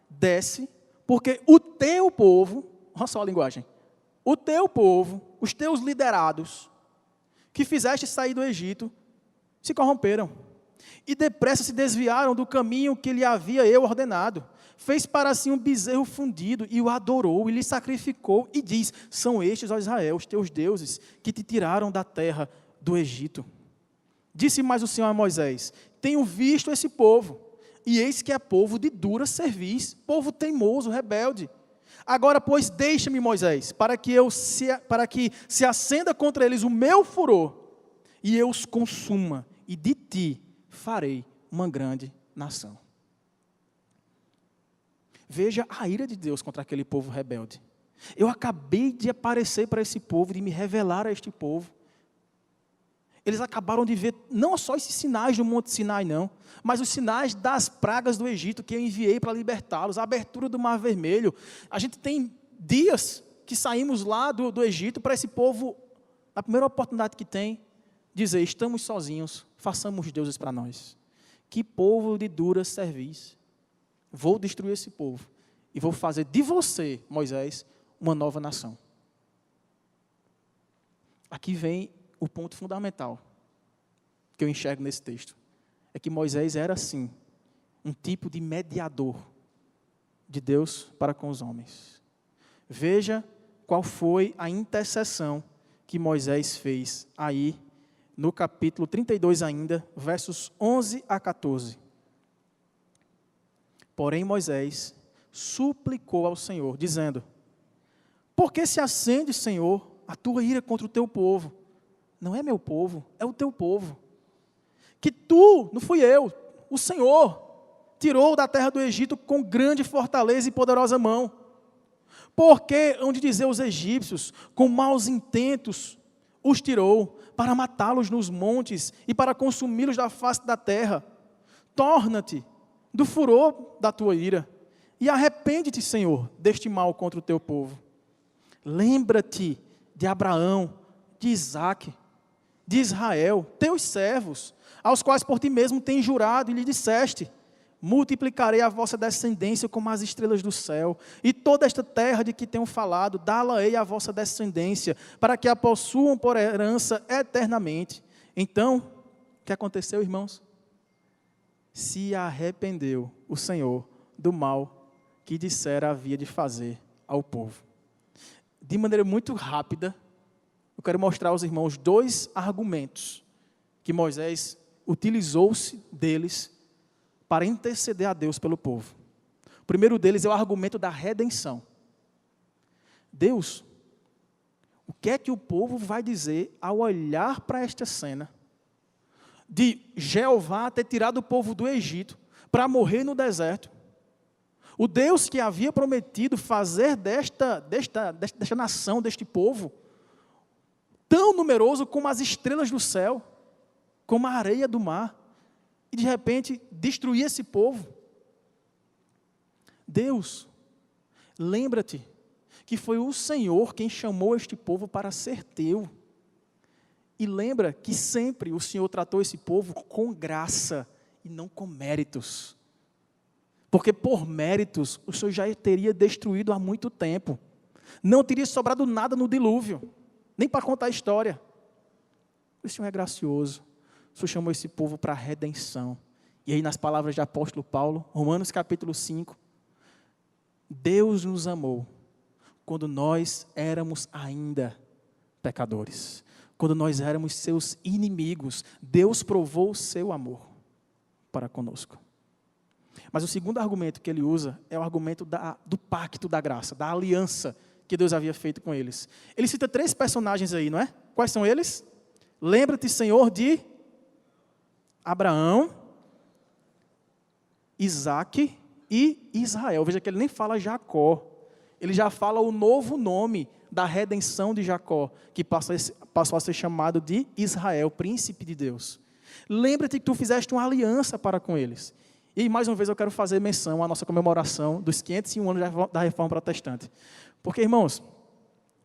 desce, porque o teu povo, olha só a linguagem, o teu povo, os teus liderados, que fizeste sair do Egito, se corromperam. E depressa se desviaram do caminho que lhe havia eu ordenado. Fez para si um bezerro fundido e o adorou e lhe sacrificou. E diz, são estes, ó Israel, os teus deuses, que te tiraram da terra do Egito. Disse mais o Senhor a Moisés, tenho visto esse povo, e eis que é povo de dura cerviz, povo teimoso, rebelde. Agora, pois, deixa-me, Moisés, para que se acenda contra eles o meu furor, e eu os consuma, e de ti farei uma grande nação. Veja a ira de Deus contra aquele povo rebelde. Eu acabei de aparecer para esse povo, de me revelar a este povo. Eles acabaram de ver não só esses sinais do Monte Sinai, não, mas os sinais das pragas do Egito que eu enviei para libertá-los, a abertura do Mar Vermelho. A gente tem dias que saímos lá do Egito para esse povo, na primeira oportunidade que tem, dizer, estamos sozinhos, façamos deuses para nós. Que povo de dura cerviz. Vou destruir esse povo e vou fazer de você, Moisés, uma nova nação. Aqui vem o ponto fundamental que eu enxergo nesse texto. É que Moisés era, sim, um tipo de mediador de Deus para com os homens. Veja qual foi a intercessão que Moisés fez aí no capítulo 32 ainda, versos 11 a 14. Porém, Moisés suplicou ao Senhor, dizendo, por que se acende, Senhor, a tua ira contra o teu povo? Não é meu povo, é o teu povo. Que tu, não fui eu, o Senhor, tirou da terra do Egito com grande fortaleza e poderosa mão. Porque, hão de dizer os egípcios, com maus intentos, os tirou, para matá-los nos montes e para consumi-los da face da terra. Torna-te do furor da tua ira, e arrepende-te, Senhor, deste mal contra o teu povo. Lembra-te de Abraão, de Isaque, de Israel, teus servos, aos quais por ti mesmo tens jurado, e lhe disseste, multiplicarei a vossa descendência como as estrelas do céu, e toda esta terra de que tenho falado, dá-la-ei à vossa descendência, para que a possuam por herança eternamente. Então, o que aconteceu, irmãos? Se arrependeu o Senhor do mal que dissera havia de fazer ao povo. De maneira muito rápida, eu quero mostrar aos irmãos dois argumentos que Moisés utilizou-se deles para interceder a Deus pelo povo. O primeiro deles é o argumento da redenção. Deus, o que é que o povo vai dizer ao olhar para esta cena de Jeová ter tirado o povo do Egito para morrer no deserto? O Deus que havia prometido fazer desta nação, deste povo, tão numeroso como as estrelas do céu, como a areia do mar, e de repente destruir esse povo. Deus, lembra-te que foi o Senhor quem chamou este povo para ser teu. E lembra que sempre o Senhor tratou esse povo com graça e não com méritos. Porque por méritos o Senhor já teria destruído há muito tempo. Não teria sobrado nada no dilúvio, nem para contar a história. O Senhor é gracioso. O Senhor chamou esse povo para a redenção. E aí nas palavras de apóstolo Paulo, Romanos capítulo 5, Deus nos amou quando nós éramos ainda pecadores. Quando nós éramos seus inimigos, Deus provou o seu amor para conosco. Mas o segundo argumento que ele usa é o argumento do pacto da graça, da aliança que Deus havia feito com eles. Ele cita 3 personagens aí, não é? Quais são eles? Lembra-te, Senhor, de Abraão, Isaque e Israel. Veja que ele nem fala Jacó. Ele já fala o novo nome da redenção de Jacó, que passou a ser chamado de Israel, príncipe de Deus. Lembra-te que tu fizeste uma aliança para com eles. E mais uma vez eu quero fazer menção à nossa comemoração dos 501 anos da Reforma Protestante. Porque, irmãos,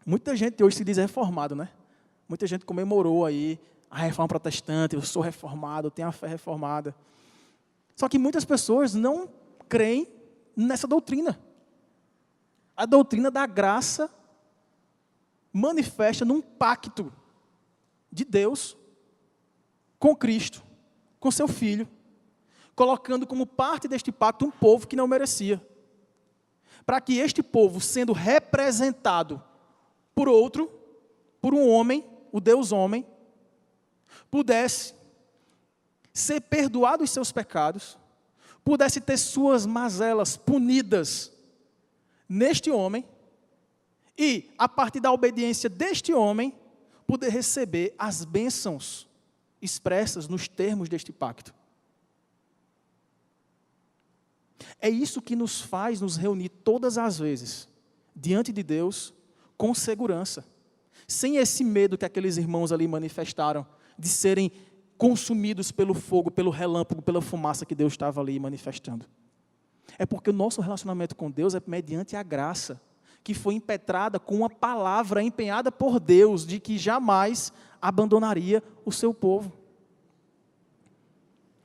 muita gente hoje se diz reformado, né? Muita gente comemorou aí a Reforma Protestante, eu sou reformado, eu tenho a fé reformada. Só que muitas pessoas não creem nessa doutrina. A doutrina da graça manifesta num pacto de Deus com Cristo, com seu Filho, colocando como parte deste pacto um povo que não merecia. Para que este povo, sendo representado por outro, por um homem, o Deus homem, pudesse ser perdoado os seus pecados, pudesse ter suas mazelas punidas neste homem, e, a partir da obediência deste homem, poder receber as bênçãos expressas nos termos deste pacto. É isso que nos faz nos reunir todas as vezes, diante de Deus, com segurança. Sem esse medo que aqueles irmãos ali manifestaram, de serem consumidos pelo fogo, pelo relâmpago, pela fumaça que Deus estava ali manifestando. É porque o nosso relacionamento com Deus é mediante a graça, que foi impetrada com uma palavra empenhada por Deus, de que jamais abandonaria o seu povo.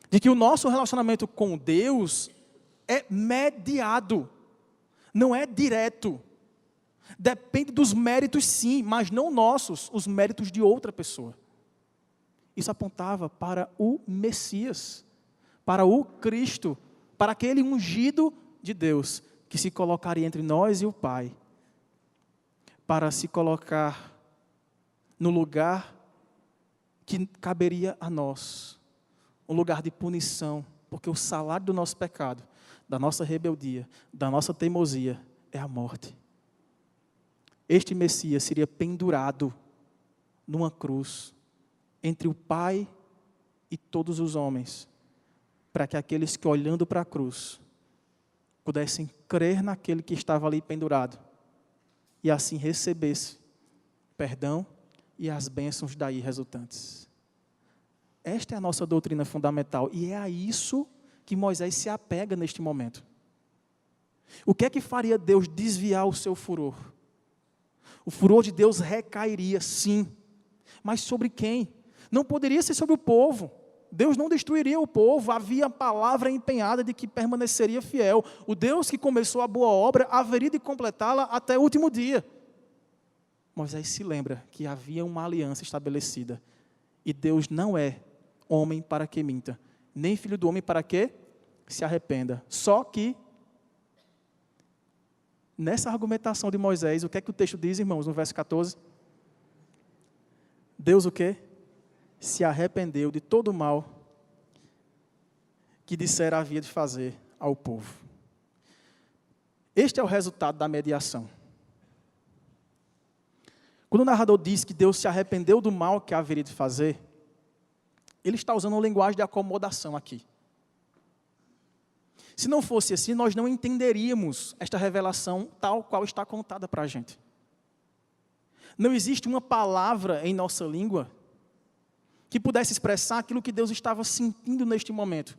De que o nosso relacionamento com Deus é mediado, não é direto. Depende dos méritos, sim, mas não nossos, os méritos de outra pessoa. Isso apontava para o Messias, para o Cristo, para aquele ungido de Deus, que se colocaria entre nós e o Pai, para se colocar no lugar que caberia a nós, um lugar de punição, porque o salário do nosso pecado, da nossa rebeldia, da nossa teimosia, é a morte. Este Messias seria pendurado numa cruz, entre o Pai e todos os homens, para que aqueles que, olhando para a cruz, pudessem crer naquele que estava ali pendurado, e assim recebesse perdão e as bênçãos daí resultantes. Esta é a nossa doutrina fundamental, e é a isso que Moisés se apega neste momento. O que é que faria Deus desviar o seu furor? O furor de Deus recairia, sim, mas sobre quem? Não poderia ser sobre o povo. Deus não destruiria o povo, havia a palavra empenhada de que permaneceria fiel. O Deus que começou a boa obra haveria de completá-la até o último dia. Moisés se lembra que havia uma aliança estabelecida. E Deus não é homem para que minta, nem filho do homem para que se arrependa. Só que, nessa argumentação de Moisés, o que é que o texto diz, irmãos, no verso 14? Deus o quê? Se arrependeu de todo o mal que dissera havia de fazer ao povo. Este é o resultado da mediação. Quando o narrador diz que Deus se arrependeu do mal que haveria de fazer, ele está usando uma linguagem de acomodação aqui. Se não fosse assim, nós não entenderíamos esta revelação tal qual está contada para a gente. Não existe uma palavra em nossa língua que pudesse expressar aquilo que Deus estava sentindo neste momento,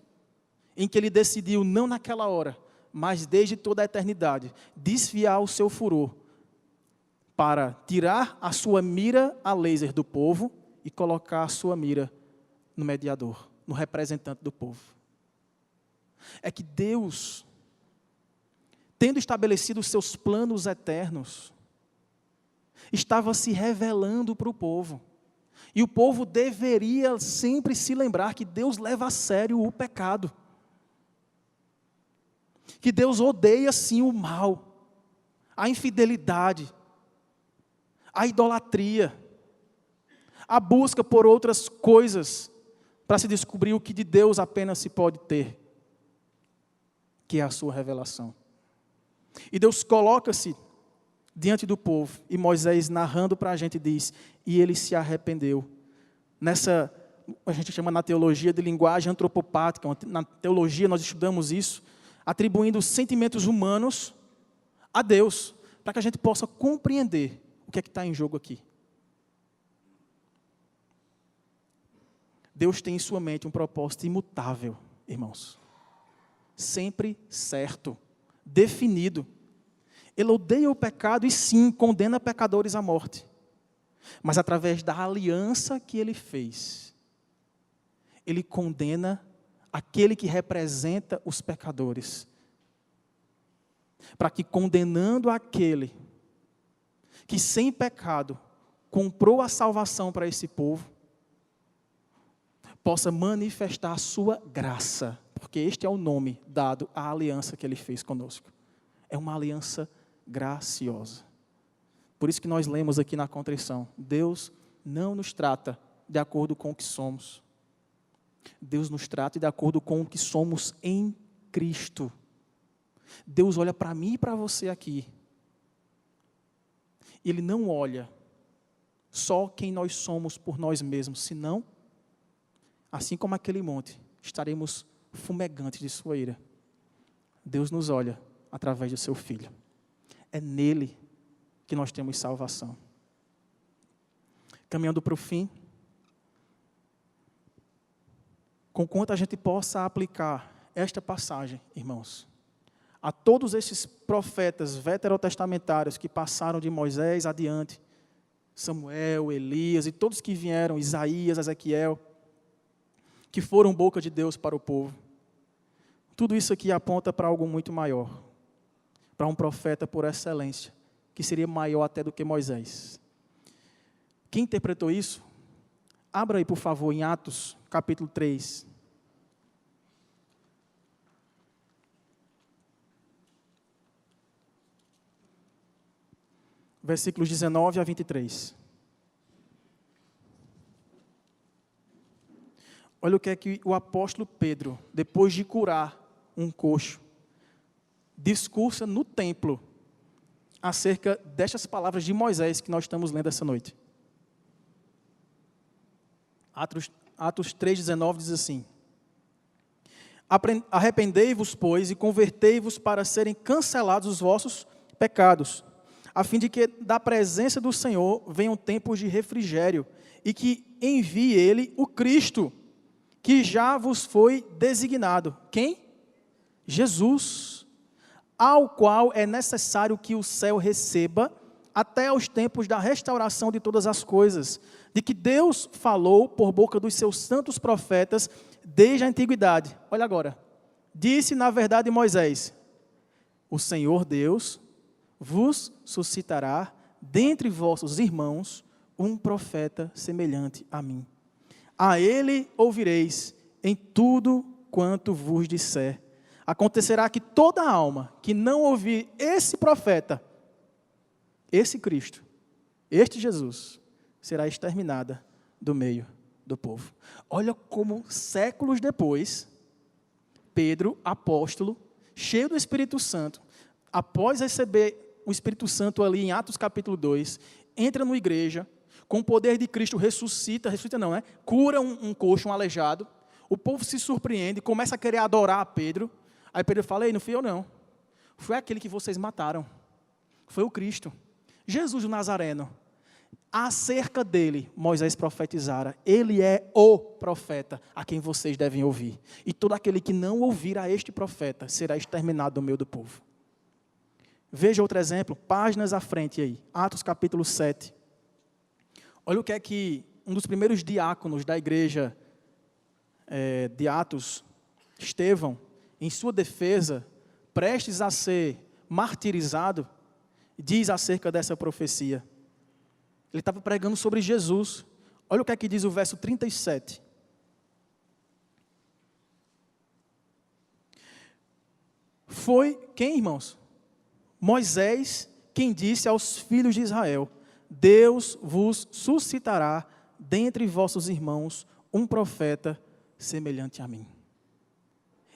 em que Ele decidiu, não naquela hora, mas desde toda a eternidade, desviar o seu furor, para tirar a sua mira a laser do povo e colocar a sua mira no mediador, no representante do povo. É que Deus, tendo estabelecido os seus planos eternos, estava se revelando para o povo. E o povo deveria sempre se lembrar que Deus leva a sério o pecado. Que Deus odeia sim o mal, a infidelidade, a idolatria, a busca por outras coisas para se descobrir o que de Deus apenas se pode ter, que é a sua revelação. E Deus coloca-se diante do povo, e Moisés, narrando para a gente, diz, e ele se arrependeu. Nessa, a gente chama na teologia de linguagem antropopática, na teologia nós estudamos isso, atribuindo sentimentos humanos a Deus, para que a gente possa compreender o que é que está em jogo aqui? Deus tem em sua mente um propósito imutável, irmãos. Sempre certo, definido. Ele odeia o pecado e sim, condena pecadores à morte. Mas através da aliança que ele fez, ele condena aquele que representa os pecadores. Para que condenando aquele que sem pecado comprou a salvação para esse povo, possa manifestar a sua graça. Porque este é o nome dado à aliança que ele fez conosco. É uma aliança graciosa. Por isso que nós lemos aqui na contrição, Deus não nos trata de acordo com o que somos. Deus nos trata de acordo com o que somos em Cristo. Deus olha para mim e para você aqui. Ele não olha só quem nós somos por nós mesmos, senão, assim como aquele monte, estaremos fumegantes de sua ira. Deus nos olha através do seu Filho. É nele que nós temos salvação. Caminhando para o fim, conquanto a gente possa aplicar esta passagem, irmãos, a todos esses profetas veterotestamentários que passaram de Moisés adiante, Samuel, Elias e todos que vieram, Isaías, Ezequiel, que foram boca de Deus para o povo. Tudo isso aqui aponta para algo muito maior, para um profeta por excelência, que seria maior até do que Moisés. Quem interpretou isso? Abra aí, por favor, em Atos, capítulo 3. Versículos 19 a 23. Olha o que é que o apóstolo Pedro, depois de curar um coxo, discursa no templo acerca destas palavras de Moisés que nós estamos lendo essa noite. Atos 3,19 diz assim: arrependei-vos, pois, e convertei-vos para serem cancelados os vossos pecados, a fim de que da presença do Senhor venham tempos de refrigério, e que envie Ele o Cristo, que já vos foi designado. Quem? Jesus, ao qual é necessário que o céu receba, até aos tempos da restauração de todas as coisas, de que Deus falou por boca dos seus santos profetas desde a antiguidade. Olha agora, disse na verdade Moisés: o Senhor Deus vos suscitará dentre vossos irmãos um profeta semelhante a mim. A ele ouvireis em tudo quanto vos disser. Acontecerá que toda alma que não ouvir esse profeta, esse Cristo, este Jesus, será exterminada do meio do povo. Olha como séculos depois, Pedro, apóstolo, cheio do Espírito Santo, após receber o Espírito Santo ali em Atos capítulo 2, entra numa igreja, com o poder de Cristo ressuscita não, né? Cura um coxo, um aleijado, o povo se surpreende, começa a querer adorar a Pedro. Aí Pedro fala: ei, não fui eu não, foi aquele que vocês mataram, foi o Cristo, Jesus o Nazareno. Acerca dele, Moisés profetizara: ele é o profeta a quem vocês devem ouvir, e todo aquele que não ouvir a este profeta será exterminado do meio do povo. Veja outro exemplo, páginas à frente aí, Atos capítulo 7. Olha o que é que um dos primeiros diáconos da igreja de Atos, Estevão, em sua defesa, prestes a ser martirizado, diz acerca dessa profecia. Ele estava pregando sobre Jesus. Olha o que é que diz o verso 37. Foi quem, irmãos? Moisés quem disse aos filhos de Israel: Deus vos suscitará dentre vossos irmãos um profeta semelhante a mim.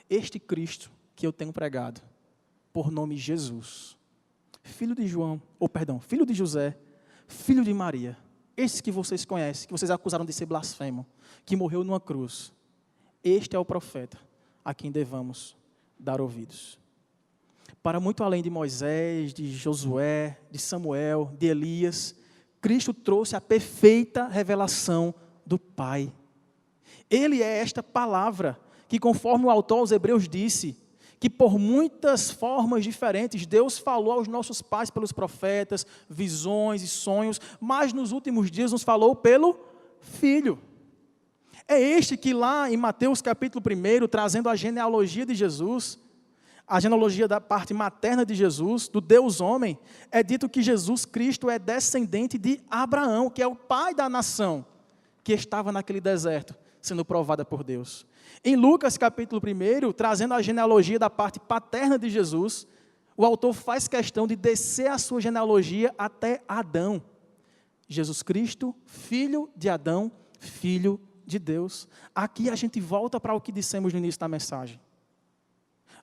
Este Cristo que eu tenho pregado, por nome Jesus, filho de filho de José, filho de Maria, esse que vocês conhecem, que vocês acusaram de ser blasfemo, que morreu numa cruz, este é o profeta a quem devamos dar ouvidos. Para muito além de Moisés, de Josué, de Samuel, de Elias, Cristo trouxe a perfeita revelação do Pai. Ele é esta palavra que, conforme o autor aos Hebreus disse, que por muitas formas diferentes Deus falou aos nossos pais pelos profetas, visões e sonhos, mas nos últimos dias nos falou pelo Filho. É este que lá em Mateus capítulo 1, trazendo a genealogia de Jesus, a genealogia da parte materna de Jesus, do Deus homem, é dito que Jesus Cristo é descendente de Abraão, que é o pai da nação, que estava naquele deserto, sendo provada por Deus. Em Lucas capítulo 1, trazendo a genealogia da parte paterna de Jesus, o autor faz questão de descer a sua genealogia até Adão. Jesus Cristo, filho de Adão, filho de Deus. Aqui a gente volta para o que dissemos no início da mensagem.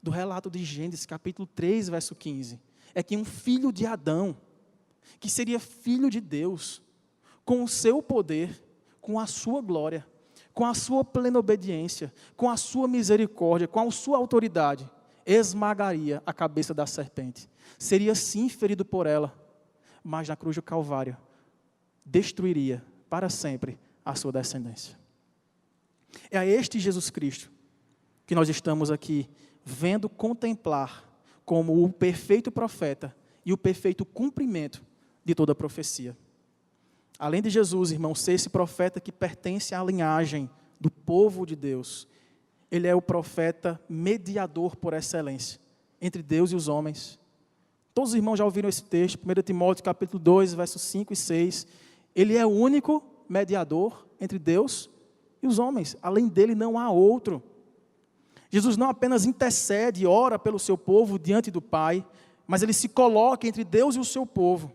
Do relato de Gênesis, capítulo 3, verso 15. É que um filho de Adão, que seria filho de Deus, com o seu poder, com a sua glória, com a sua plena obediência, com a sua misericórdia, com a sua autoridade, esmagaria a cabeça da serpente. Seria sim ferido por ela, mas na cruz do Calvário, destruiria para sempre a sua descendência. É a este Jesus Cristo que nós estamos aqui vendo contemplar como o perfeito profeta e o perfeito cumprimento de toda a profecia. Além de Jesus, irmão, ser esse profeta que pertence à linhagem do povo de Deus, ele é o profeta mediador por excelência entre Deus e os homens. Todos os irmãos já ouviram esse texto, 1 Timóteo capítulo 2, versos 5 e 6. Ele é o único mediador entre Deus e os homens. Além dele não há outro. Jesus não apenas intercede e ora pelo seu povo diante do Pai, mas ele se coloca entre Deus e o seu povo,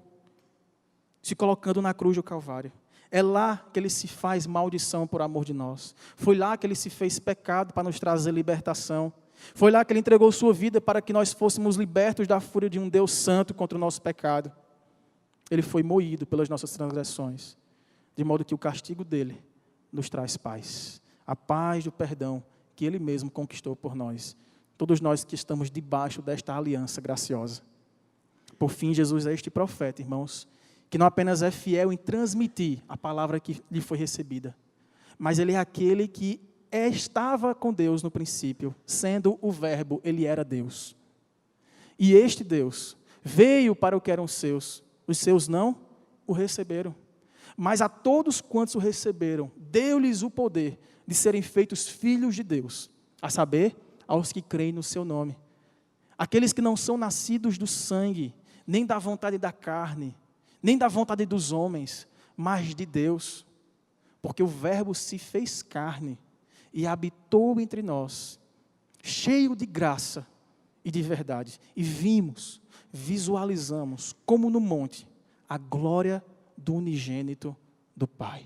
se colocando na cruz do Calvário. É lá que ele se faz maldição por amor de nós. Foi lá que ele se fez pecado para nos trazer libertação. Foi lá que ele entregou sua vida para que nós fôssemos libertos da fúria de um Deus santo contra o nosso pecado. Ele foi moído pelas nossas transgressões, de modo que o castigo dele nos traz paz. A paz do perdão que ele mesmo conquistou por nós. Todos nós que estamos debaixo desta aliança graciosa. Por fim, Jesus é este profeta, irmãos, que não apenas é fiel em transmitir a palavra que lhe foi recebida, mas ele é aquele que estava com Deus no princípio, sendo o verbo, ele era Deus. E este Deus veio para o que eram seus, os seus não o receberam. Mas a todos quantos o receberam, deu-lhes o poder de serem feitos filhos de Deus, a saber, aos que creem no seu nome. Aqueles que não são nascidos do sangue, nem da vontade da carne, nem da vontade dos homens, mas de Deus. Porque o Verbo se fez carne e habitou entre nós, cheio de graça e de verdade. E vimos, visualizamos, como no monte, a glória do unigênito do Pai.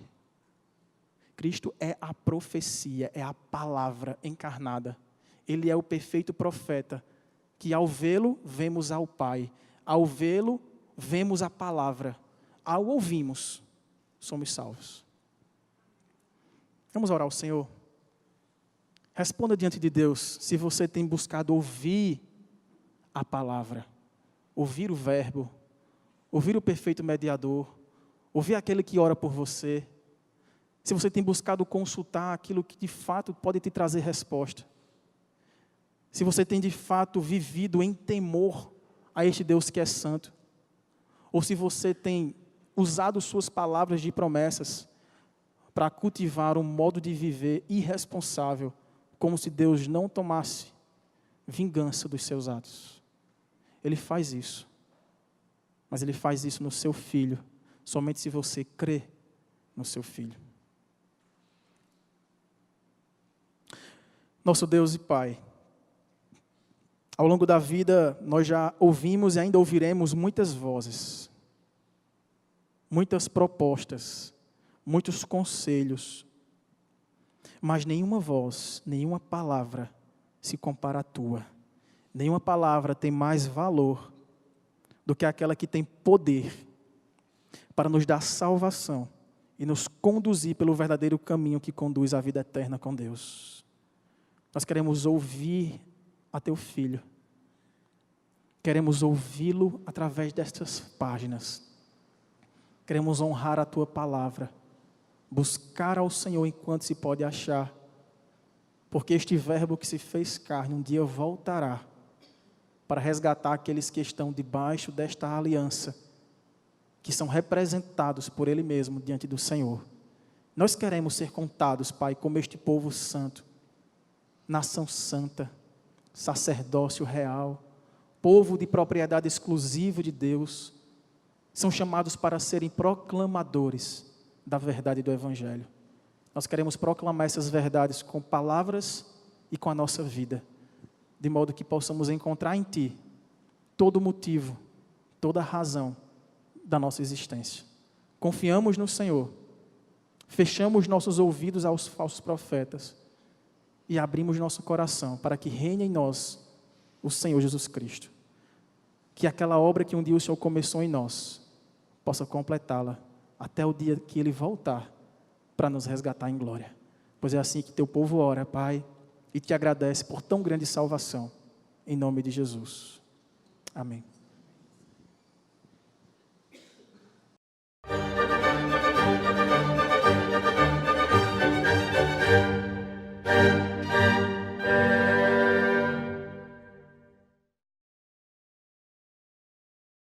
Cristo é a profecia, é a palavra encarnada. Ele é o perfeito profeta, que ao vê-lo, vemos ao Pai. Ao vê-lo, vemos a palavra. Ao ouvirmos, somos salvos. Vamos orar ao Senhor. Responda diante de Deus se você tem buscado ouvir a palavra, ouvir o verbo, ouvir o perfeito mediador, ouvir aquele que ora por você. Se você tem buscado consultar aquilo que de fato pode te trazer resposta. Se você tem de fato vivido em temor a este Deus que é santo. Ou se você tem usado suas palavras de promessas para cultivar um modo de viver irresponsável, como se Deus não tomasse vingança dos seus atos. Ele faz isso. Mas Ele faz isso no seu Filho, somente se você crê no seu Filho. Nosso Deus e Pai, ao longo da vida nós já ouvimos e ainda ouviremos muitas vozes, muitas propostas, muitos conselhos, mas nenhuma voz, nenhuma palavra se compara à tua. Nenhuma palavra tem mais valor do que aquela que tem poder para nos dar salvação e nos conduzir pelo verdadeiro caminho que conduz à vida eterna com Deus. Nós queremos ouvir a Teu Filho. Queremos ouvi-lo através destas páginas. Queremos honrar a Tua palavra, buscar ao Senhor enquanto se pode achar, porque este verbo que se fez carne um dia voltará para resgatar aqueles que estão debaixo desta aliança, que são representados por Ele mesmo diante do Senhor. Nós queremos ser contados, Pai, como este povo santo, nação santa, sacerdócio real, povo de propriedade exclusiva de Deus, são chamados para serem proclamadores da verdade do Evangelho. Nós queremos proclamar essas verdades com palavras e com a nossa vida, de modo que possamos encontrar em Ti todo o motivo, toda a razão da nossa existência. Confiamos no Senhor, fechamos nossos ouvidos aos falsos profetas e abrimos nosso coração para que reine em nós o Senhor Jesus Cristo. Que aquela obra que um dia o Senhor começou em nós, possa completá-la até o dia que Ele voltar para nos resgatar em glória. Pois é assim que Teu povo ora, Pai, e Te agradece por tão grande salvação, em nome de Jesus. Amém.